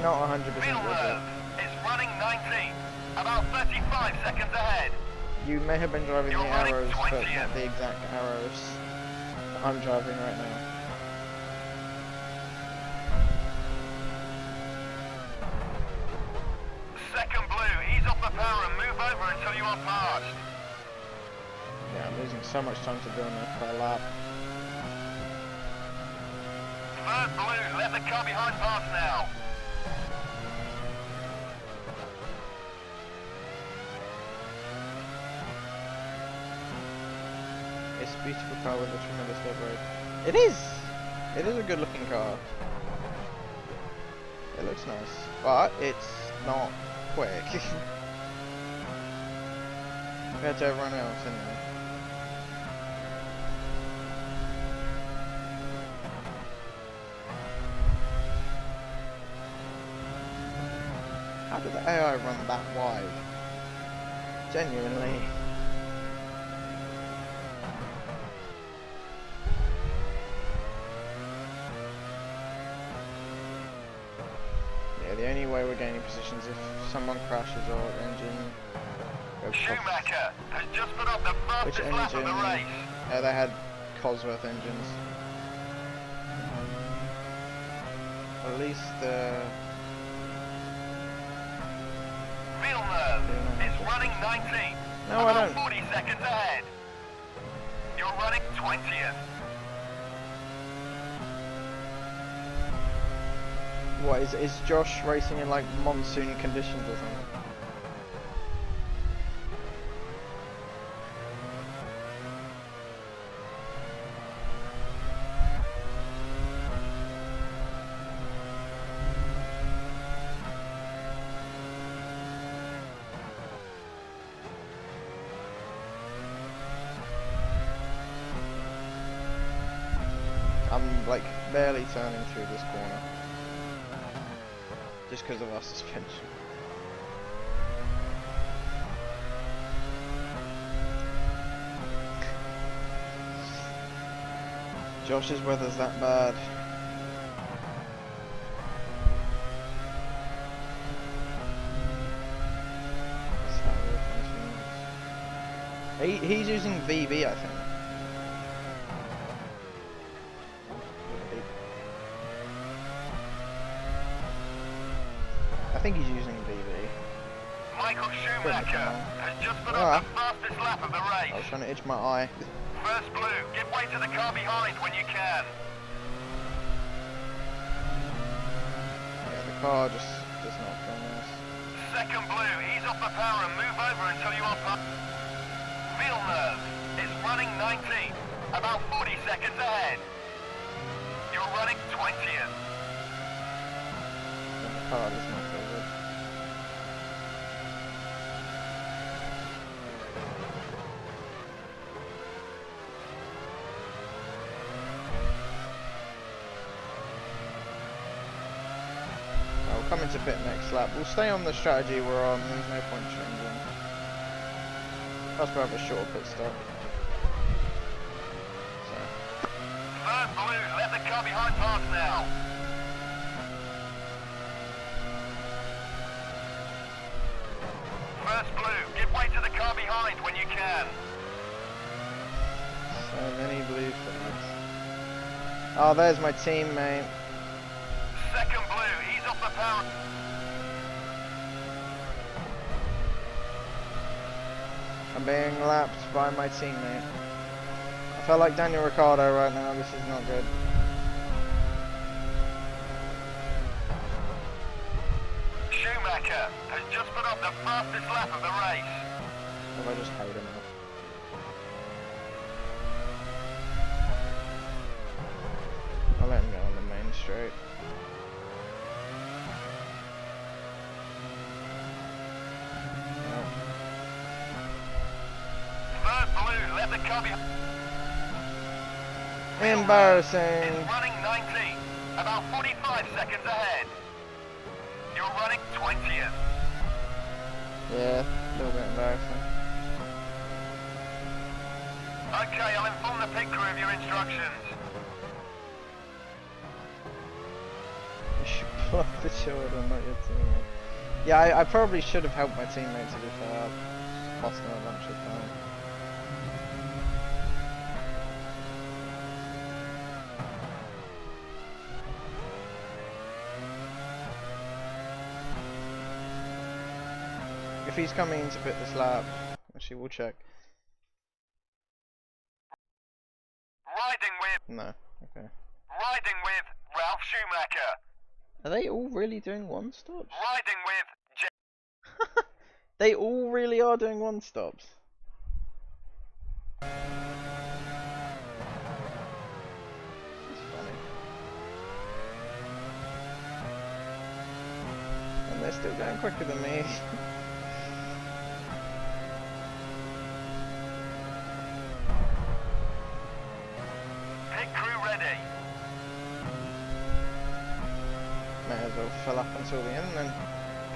not 100% with
Villeneuve is running 19th, about 35 seconds ahead.
it. You may have been driving
You're
the
running
arrows, but
20th.
not the exact arrows that I'm driving right now.
Second blue, ease off the power and move over until you are passed.
Yeah, I'm losing so much time to doing that per lap.
Third blue, let the car behind pass now.
It's a beautiful car with a tremendous dead road. It is! It is a good looking car. It looks nice, but it's not quick. Compared to everyone else, anyway. How did the AI run that wide? Genuinely. Yeah, the only way we're gaining positions if someone crashes or engine goes off.
Schumacher has just put up the
Which
fastest lap of
engine?
the race.
They had Cosworth engines. At least
Villeneuve is running 19th.
No, I
about
don't.
40 seconds ahead. You're running 20th.
What is Josh racing in like monsoon conditions or something? I'm like barely turning through this corner. Just because of our suspension. Josh's weather's that bad. He's using VB, I think. I think he's using VB.
Michael Schumacher has just put up the fastest lap of the race.
I was trying to itch my eye.
First blue, give way to the car behind when you can.
Yeah, the car just does not feel nice.
Second blue, ease off the power and move over until you are past. Villeneuve is running 19, about 40 seconds ahead. You're running 20th.
The car does not feel good. I'll come into pit next lap. We'll stay on the strategy we're on. There's no point changing. Plus we'll have a short pit stop. So.
Third blue, let the car behind pass now. First blue, give way to the car behind when you can.
So many blue things. Oh, there's my teammate.
Second blue, ease off the power.
I'm being lapped by my teammate. I feel like Daniel Ricciardo right now. This is not good.
Schumacher has just put up the fastest lap of the race.
If I just hold him up. I'll let him go on the main straight.
Third blue, let the car behind.
Embarrassing.
Is running 19, about 45 seconds ahead. You're running 20th.
Yeah, a little bit embarrassing.
Okay, I'll inform the pit crew of your instructions.
You should block the children, not your teammate. Yeah, I probably should have helped my teammate, to be fair. I've lost him a bunch of time. If he's coming to pit this lap, actually we'll check.
Riding with
No, okay.
Ralph Schumacher.
Are they all really doing one stops?
Riding with
They all really are doing one stops. That's funny. And they're still going quicker than me.
pit crew ready.
May as well fill up until the end then.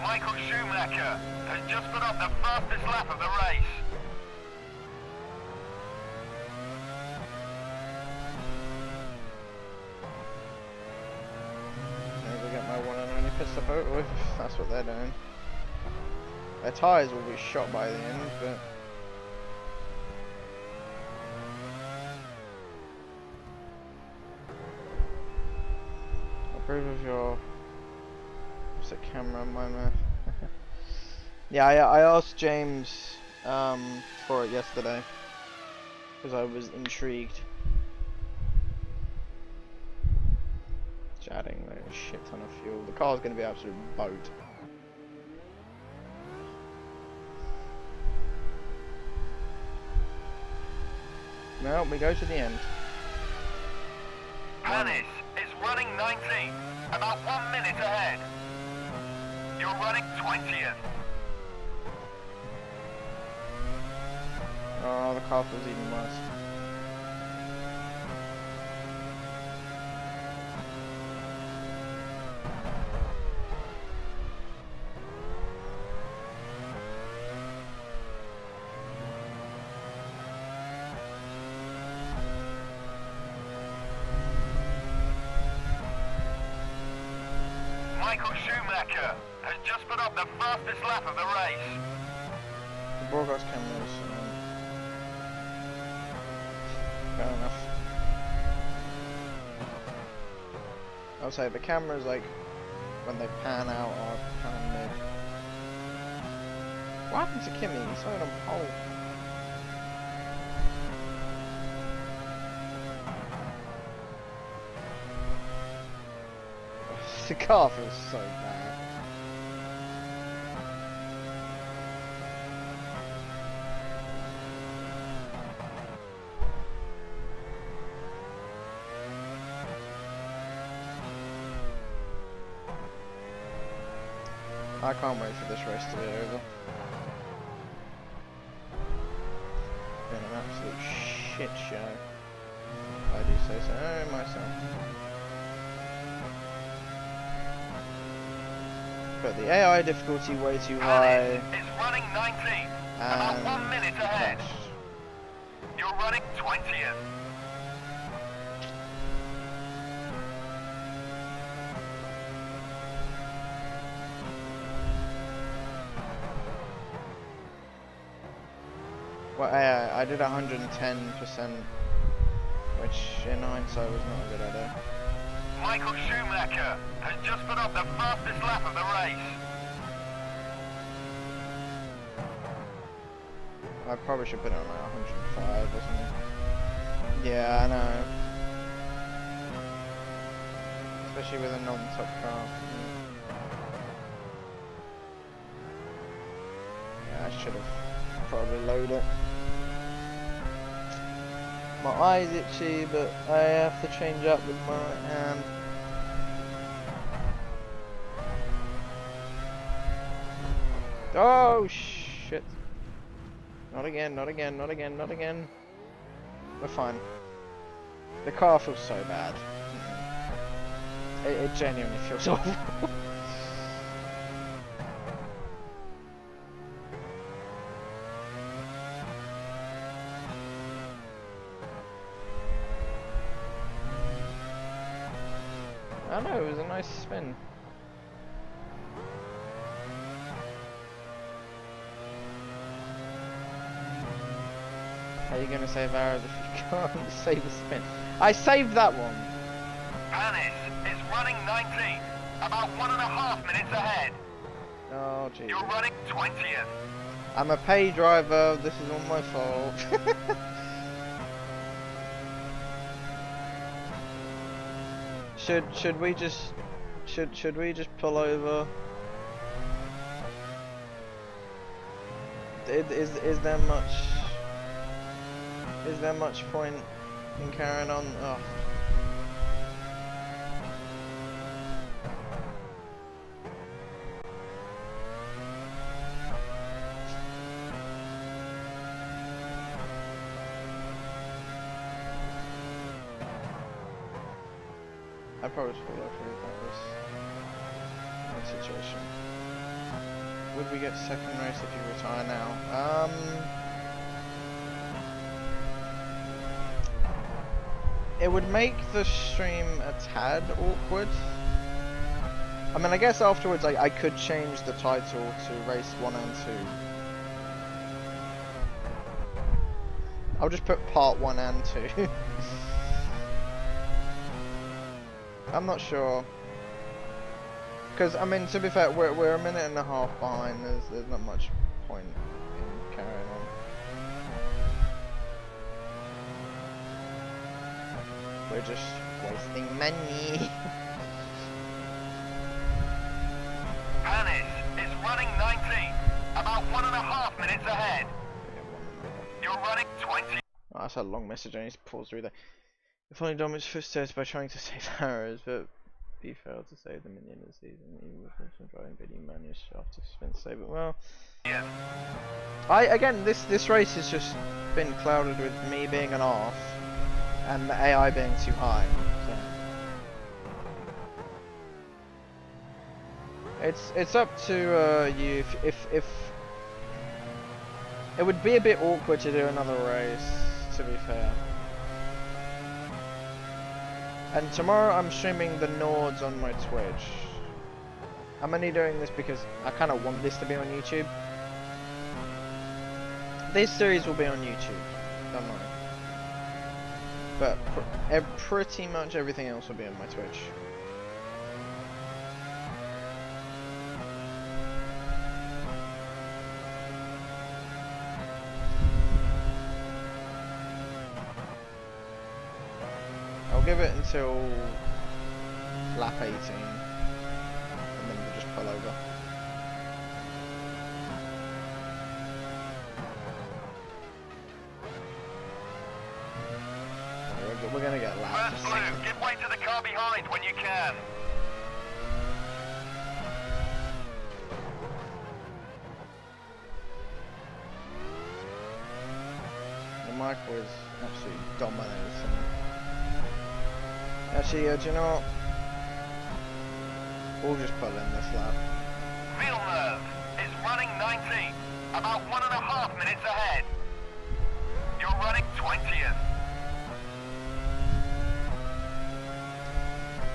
Michael Schumacher has just put up the fastest lap of the race.
Maybe get my one and only pit stop over with, if that's what they're doing. Their tyres will be shot by the end, but... approve of your... what's it, camera on my mouth? Yeah, I asked James for it yesterday because I was intrigued. Just adding like a shit ton of fuel. The car's going to be an absolute boat. Well, we go to the end.
Panis is running 19, about 1 minute ahead. You're running 20th.
Oh, the car feels even worse.
Michael Schumacher has just put up the fastest lap of the race.
The broadcast cameras. Fair enough. I'll say the cameras, like, when they pan out, are kind of mid. What happened to Kimi? He's on pole. The car feels so bad. I can't wait for this race to be over. Been an absolute shit show. If I do say so myself. Put the AI difficulty way too high.
It's running 19th, about 1 minute ahead. You're running 20th.
Well, I did 110%, which in hindsight was not a good idea.
Michael Schumacher has just put up the fastest lap of the race.
I probably should put it on like 105 or something. Yeah, I know. Especially with a non-top car. Yeah, I should have probably loaded it. My eye's itchy, but I have to change up with my hand. Oh shit. Not again, not again, not again, not again. We're fine. The car feels so bad. It genuinely feels awful. I don't know, it was a nice spin. How are you going to save arrows if you can't save a spin? I saved that one!
Panis is running 19th, about 1.5 minutes ahead.
Oh, jeez.
You're running 20th.
I'm a pay driver, this is all my fault. Should we just pull over? Is there much point in carrying on? Oh. I'd probably just pull over if that was my situation. Would we get second race if you retire now? It would make the stream a tad awkward. I mean, I guess afterwards I could change the title to race 1 and 2. I'll just put part 1 and 2. I'm not sure. Because, I mean, to be fair, we're a minute and a half behind. There's not much point in carrying on. We're just wasting money.
Panis is running 19th, about 1.5 minutes ahead. You're running 20.
Oh, that's a long message. I need to pause through there. If only Dominic's footsteps by trying to save arrows, but he failed to save the minion this season. He was also driving, but he managed after spin to save it. Well,
Yeah.
again, this race has just been clouded with me being an off and the AI being too high. So. It's up to you if it would be a bit awkward to do another race, to be fair. And tomorrow I'm streaming the Nords on my Twitch. I'm only doing this because I kind of want this to be on YouTube. This series will be on YouTube, don't worry. But pretty much everything else will be on my Twitch. I'll give it until lap 18, and then we'll just pull over. We're gonna get lapped.
First blue, give way to the car behind when you can.
The Michael is absolutely dominating. Actually, do you know what? We'll just pull in this lap.
Villeneuve is running 19th, about 1.5 minutes ahead. You're running 20th.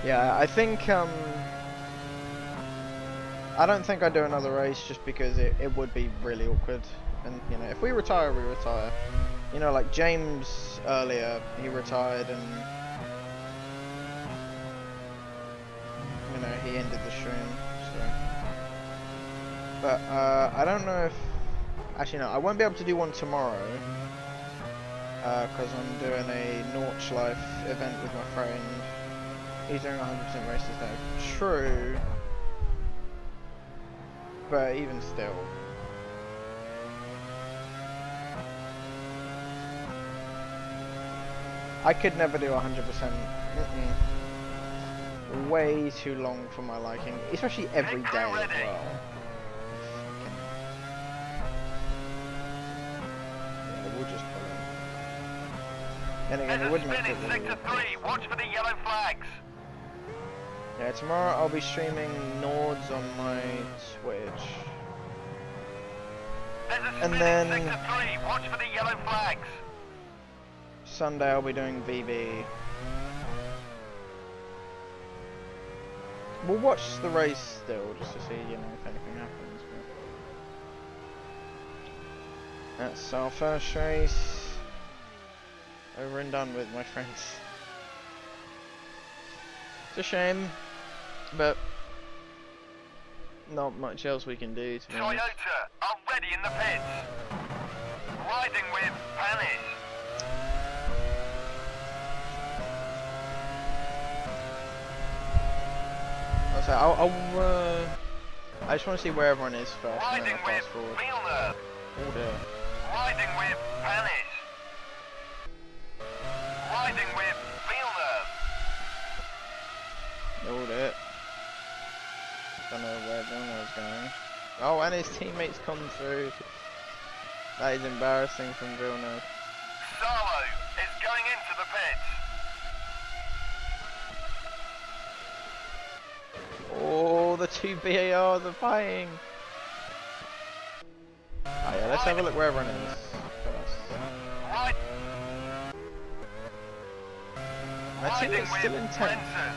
Yeah, I think, I don't think I'd do another race just because it would be really awkward. And, you know, if we retire, we retire. You know, like James earlier, he retired and, you know, he ended the stream, so. But, I don't know if, actually no, I won't be able to do one tomorrow. Because I'm doing a Nordschleife event with my friend. He's doing 100% races now. True. But even still. I could never do 100%. Way too long for my liking. Especially every day as well. Yeah, we'll just pull in. Then again, it would make it really
Sector 3, watch for the yellow flags.
Yeah, tomorrow I'll be streaming Nords on my Twitch.
There's a
And
spin
then-
in Sector 3, watch for the yellow flags.
Sunday I'll be doing VB. We'll watch the race still, just to see, you know, if anything happens. But that's our first race. Over and done with, my friends. It's a shame, but not much else we can do, to be honest.
Toyota are ready in the pits. Riding with Panis.
So I just want to see where everyone is first, and
Riding
then I'll
with
fast forward.
Villeneuve.
Oh dear.
Riding with Panis. Riding with Villeneuve.
Hold it. Don't know where Villeneuve's going. Oh, and his teammates come through. That is embarrassing from Villeneuve.
Salo is going into the pits.
Oh, the two VARs are fighting. Oh yeah, let's have a look where everyone is first.
Right.
My
Riding
teammate's still in
with
10th.
Brenton.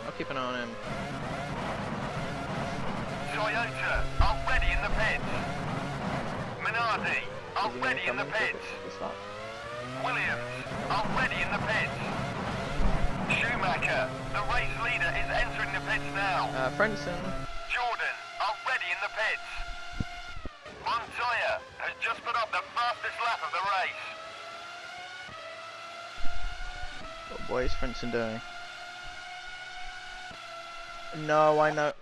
I'll keep an eye on him.
Toyota are ready in the pits. Minardi are
Is he
ready
gonna
in the
come in
pits.
this lap?
Williams are ready in the pits. Schumacher, the race leader, is entering the pits now.
Frenson.
Jordan are ready in the pits. Montoya has just put up the fastest lap of the race.
What boy is Frenson doing? No, I know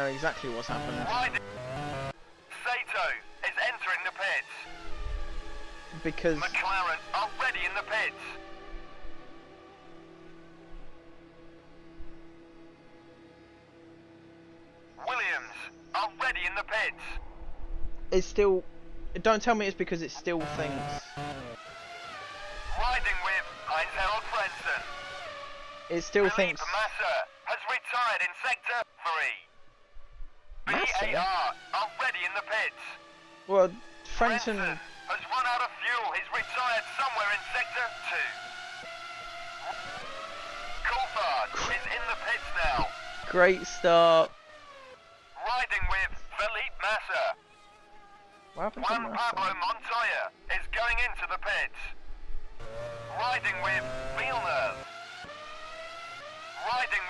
exactly what's happened.
Riding. Sato is entering the pits.
Because
McLaren are ready in the pits. Williams are ready in the pits.
it's still. Don't tell me it's because it still thinks.
Riding with Heinz-Harald Frentzen.
It still
Philippe
thinks.
Massa has retired in Sector 3.
Massa?
BAR are ready in the pits.
Well,
Frentzen
Frenson.
has run out of fuel. He's retired somewhere in Sector 2. Coulthard is in the pits now.
Great start.
Riding with Felipe Massa.
What happened to
Juan Pablo
Massa?
Montoya is going into the pits. Riding with Villeneuve. Riding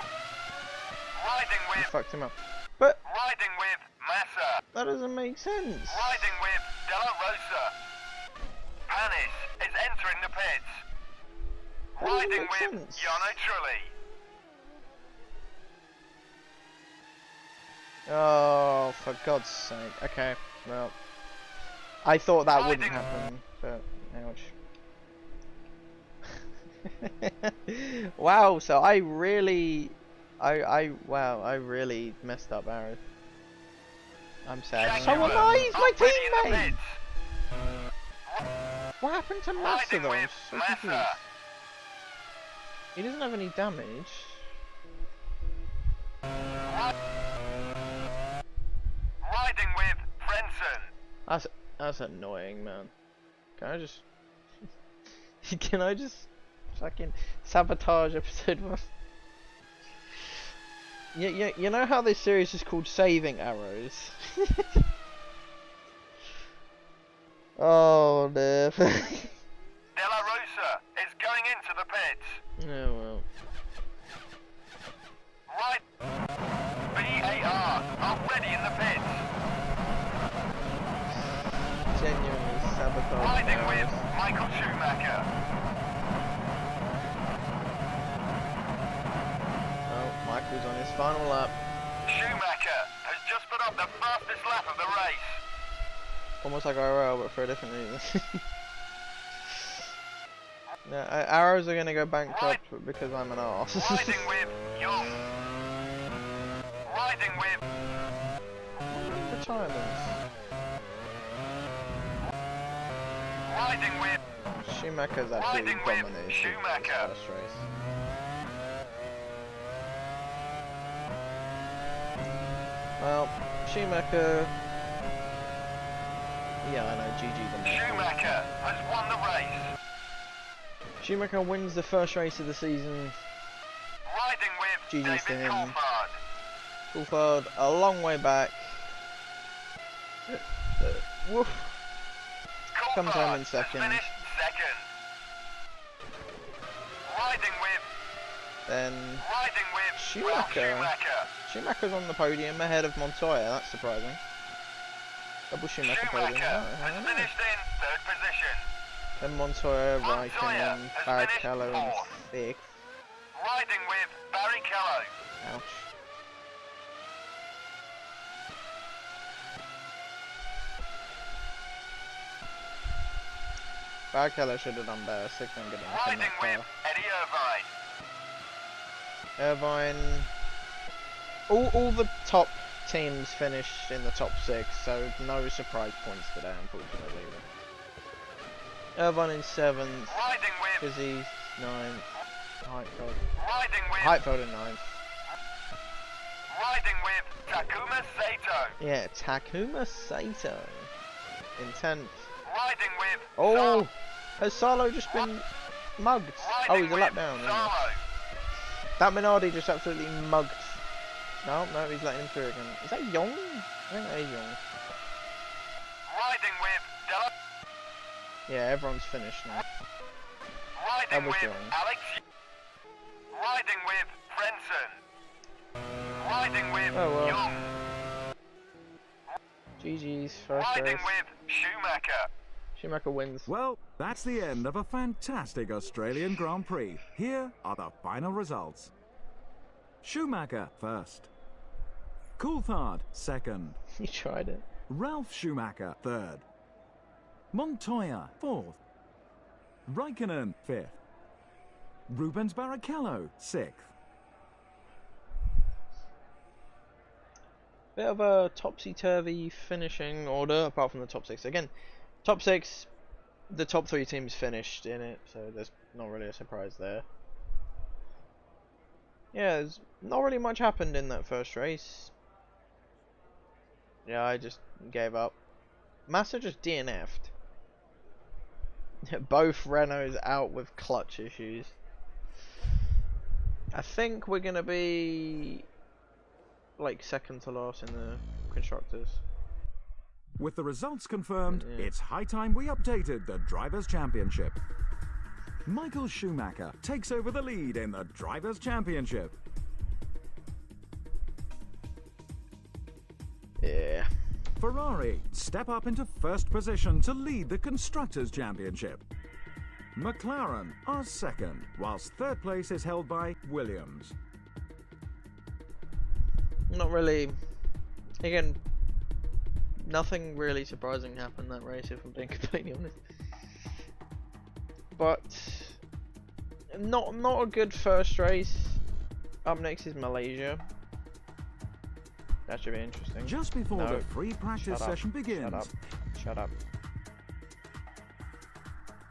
You
with
fucked him up. But
riding with Massa.
that doesn't make sense.
Riding with De La Rosa. Panis is entering the pits.
That doesn't
Riding
make
with
sense.
Jarno Trulli.
Oh, for God's sake. Okay, well. I thought that wouldn't
Riding.
happen, but ouch. Wow, so I really messed up, Aaron. I'm sad.
Jack
So am
Miller
I, he's my
already in the
teammate!
pits.
What happened to Massa
Riding
though? I'm
with
so
Massa.
confused. He doesn't have any damage.
Riding with Frenson.
That's annoying, man. Can I just can I just fucking sabotage episode 1? You know how this series is called Saving Arrows? Oh no.
De La Rosa is going into the pits.
Oh well.
Right. VAR are ready in the pits.
Genuinely sabotage
Riding with
arrows.
Michael Schumacher.
Oh, Michael's on his final lap.
Schumacher has just put up the fastest lap of the race.
Almost like IRL, but for a different reason. Yeah, arrows are gonna go bankrupt because I'm an arse.
Riding with Young. Riding with
Retirements.
Riding with
Schumacher's absolutely
Riding with
dominated this
Schumacher.
first race. Well, Schumacher. Yeah, I know. GG's on that.
Schumacher has won the race.
Schumacher wins the first race of the season.
Riding with
GG's to
David
him.
Coulthard.
Coulthard a long way back. Woof. Comes home in
Coulthard
second.
has finished second. Riding with Ralph
Schumacher.
Schumacher.
Schumacher's on the podium ahead of Montoya. That's surprising. Double Schumacher podium.
Schumacher
Oh,
has finished in third position.
Then Montoya,
Montoya
Raikkonen,
has
Barrichello in
finished fourth.
6th.
Riding with Barrichello.
Ouch. Barrichello should have done better. 6th ain't good enough in
Riding
that
with
car.
Eddie Irvine.
Irvine. All the top teams finished in the top 6, so no surprise points today, unfortunately. Irvine in 7th.
Riding with
Fizzy 9th. Heitfeld.
Riding with
Heitfeld in 9th.
Riding with Takuma Sato.
Yeah, Takuma Sato in 10th.
Riding with
Oh, has Salo just been mugged? Oh, he's a lap down. isn't he?
Salo.
That Minardi just absolutely mugged. No, he's letting him through again. Is that Young? I think that is Young.
Riding with Della.
Yeah, everyone's finished now. That
Riding
was
with
Young.
Alex. Riding with Frenson. Riding with
Oh, well.
Young.
GG's first
Riding
race.
with Schumacher.
Schumacher wins.
Well, that's the end of a fantastic Australian Grand Prix. Here are the final results. Schumacher first. Coulthard second.
He tried it.
Ralph Schumacher third. Montoya fourth. Raikkonen fifth. Rubens Barrichello sixth.
Bit of a topsy-turvy finishing order, apart from the top 6. Again, top 6, the top 3 teams finished in it, so there's not really a surprise there. Yeah, there's not really much happened in that first race. Yeah, I just gave up. Massa just DNF'd. Both Renaults out with clutch issues. I think we're going to be like second to last in the constructors.
With the results confirmed,
Yeah.
it's high time we updated the Drivers' Championship. Michael Schumacher takes over the lead in the Drivers' Championship.
Yeah.
Ferrari step up into first position to lead the Constructors' Championship. McLaren are second, whilst third place is held by Williams.
Not really. Again, nothing really surprising happened that race, if I'm being completely honest. But not a good first race. Up next is Malaysia. That should be interesting.
Just before
No.
the free practice
Shut up.
session begins.
Shut up. Shut up.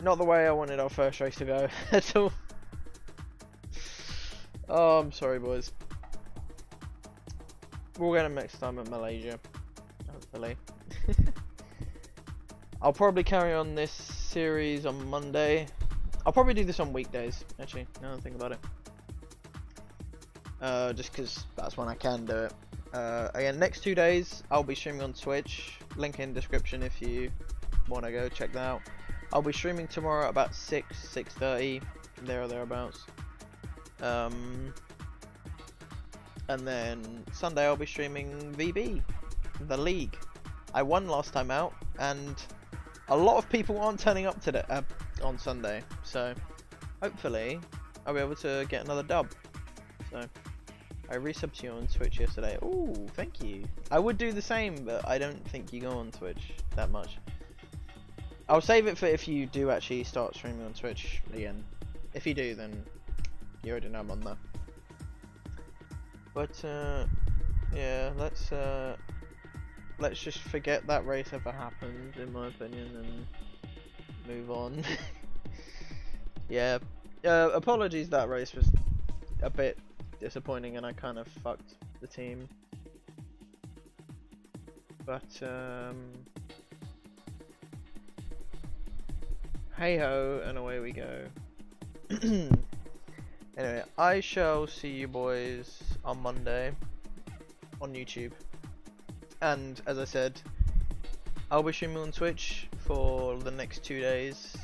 Not the way I wanted our first race to go at all. Oh, I'm sorry, boys. We'll get them next time at Malaysia, hopefully. I'll probably carry on this series on Monday. I'll probably do this on weekdays, actually, now that I think about it. Just because that's when I can do it. Again, next 2 days, I'll be streaming on Twitch. Link in description if you want to go check that out. I'll be streaming tomorrow at about 6:30, there or thereabouts. And then Sunday I'll be streaming VB, the league. I won last time out, and a lot of people aren't turning up today on Sunday, so hopefully I'll be able to get another dub. So I resubbed to you on Twitch yesterday. Ooh, thank you. I would do the same, but I don't think you go on Twitch that much. I'll save it for if you do actually start streaming on Twitch again. If you do, then you already know I'm on there. But yeah, let's just forget that race ever happened, in my opinion, and move on. Yeah, apologies, that race was a bit disappointing and I kind of fucked the team. But hey ho, and away we go. Anyway, I shall see you boys on Monday on YouTube. And as I said, I'll be streaming on Twitch for the next 2 days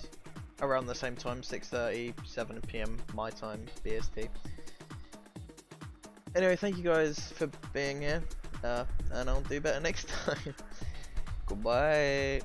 around the same time, 6:30, 7 PM my time, BST. Anyway, thank you guys for being here, and I'll do better next time. Goodbye.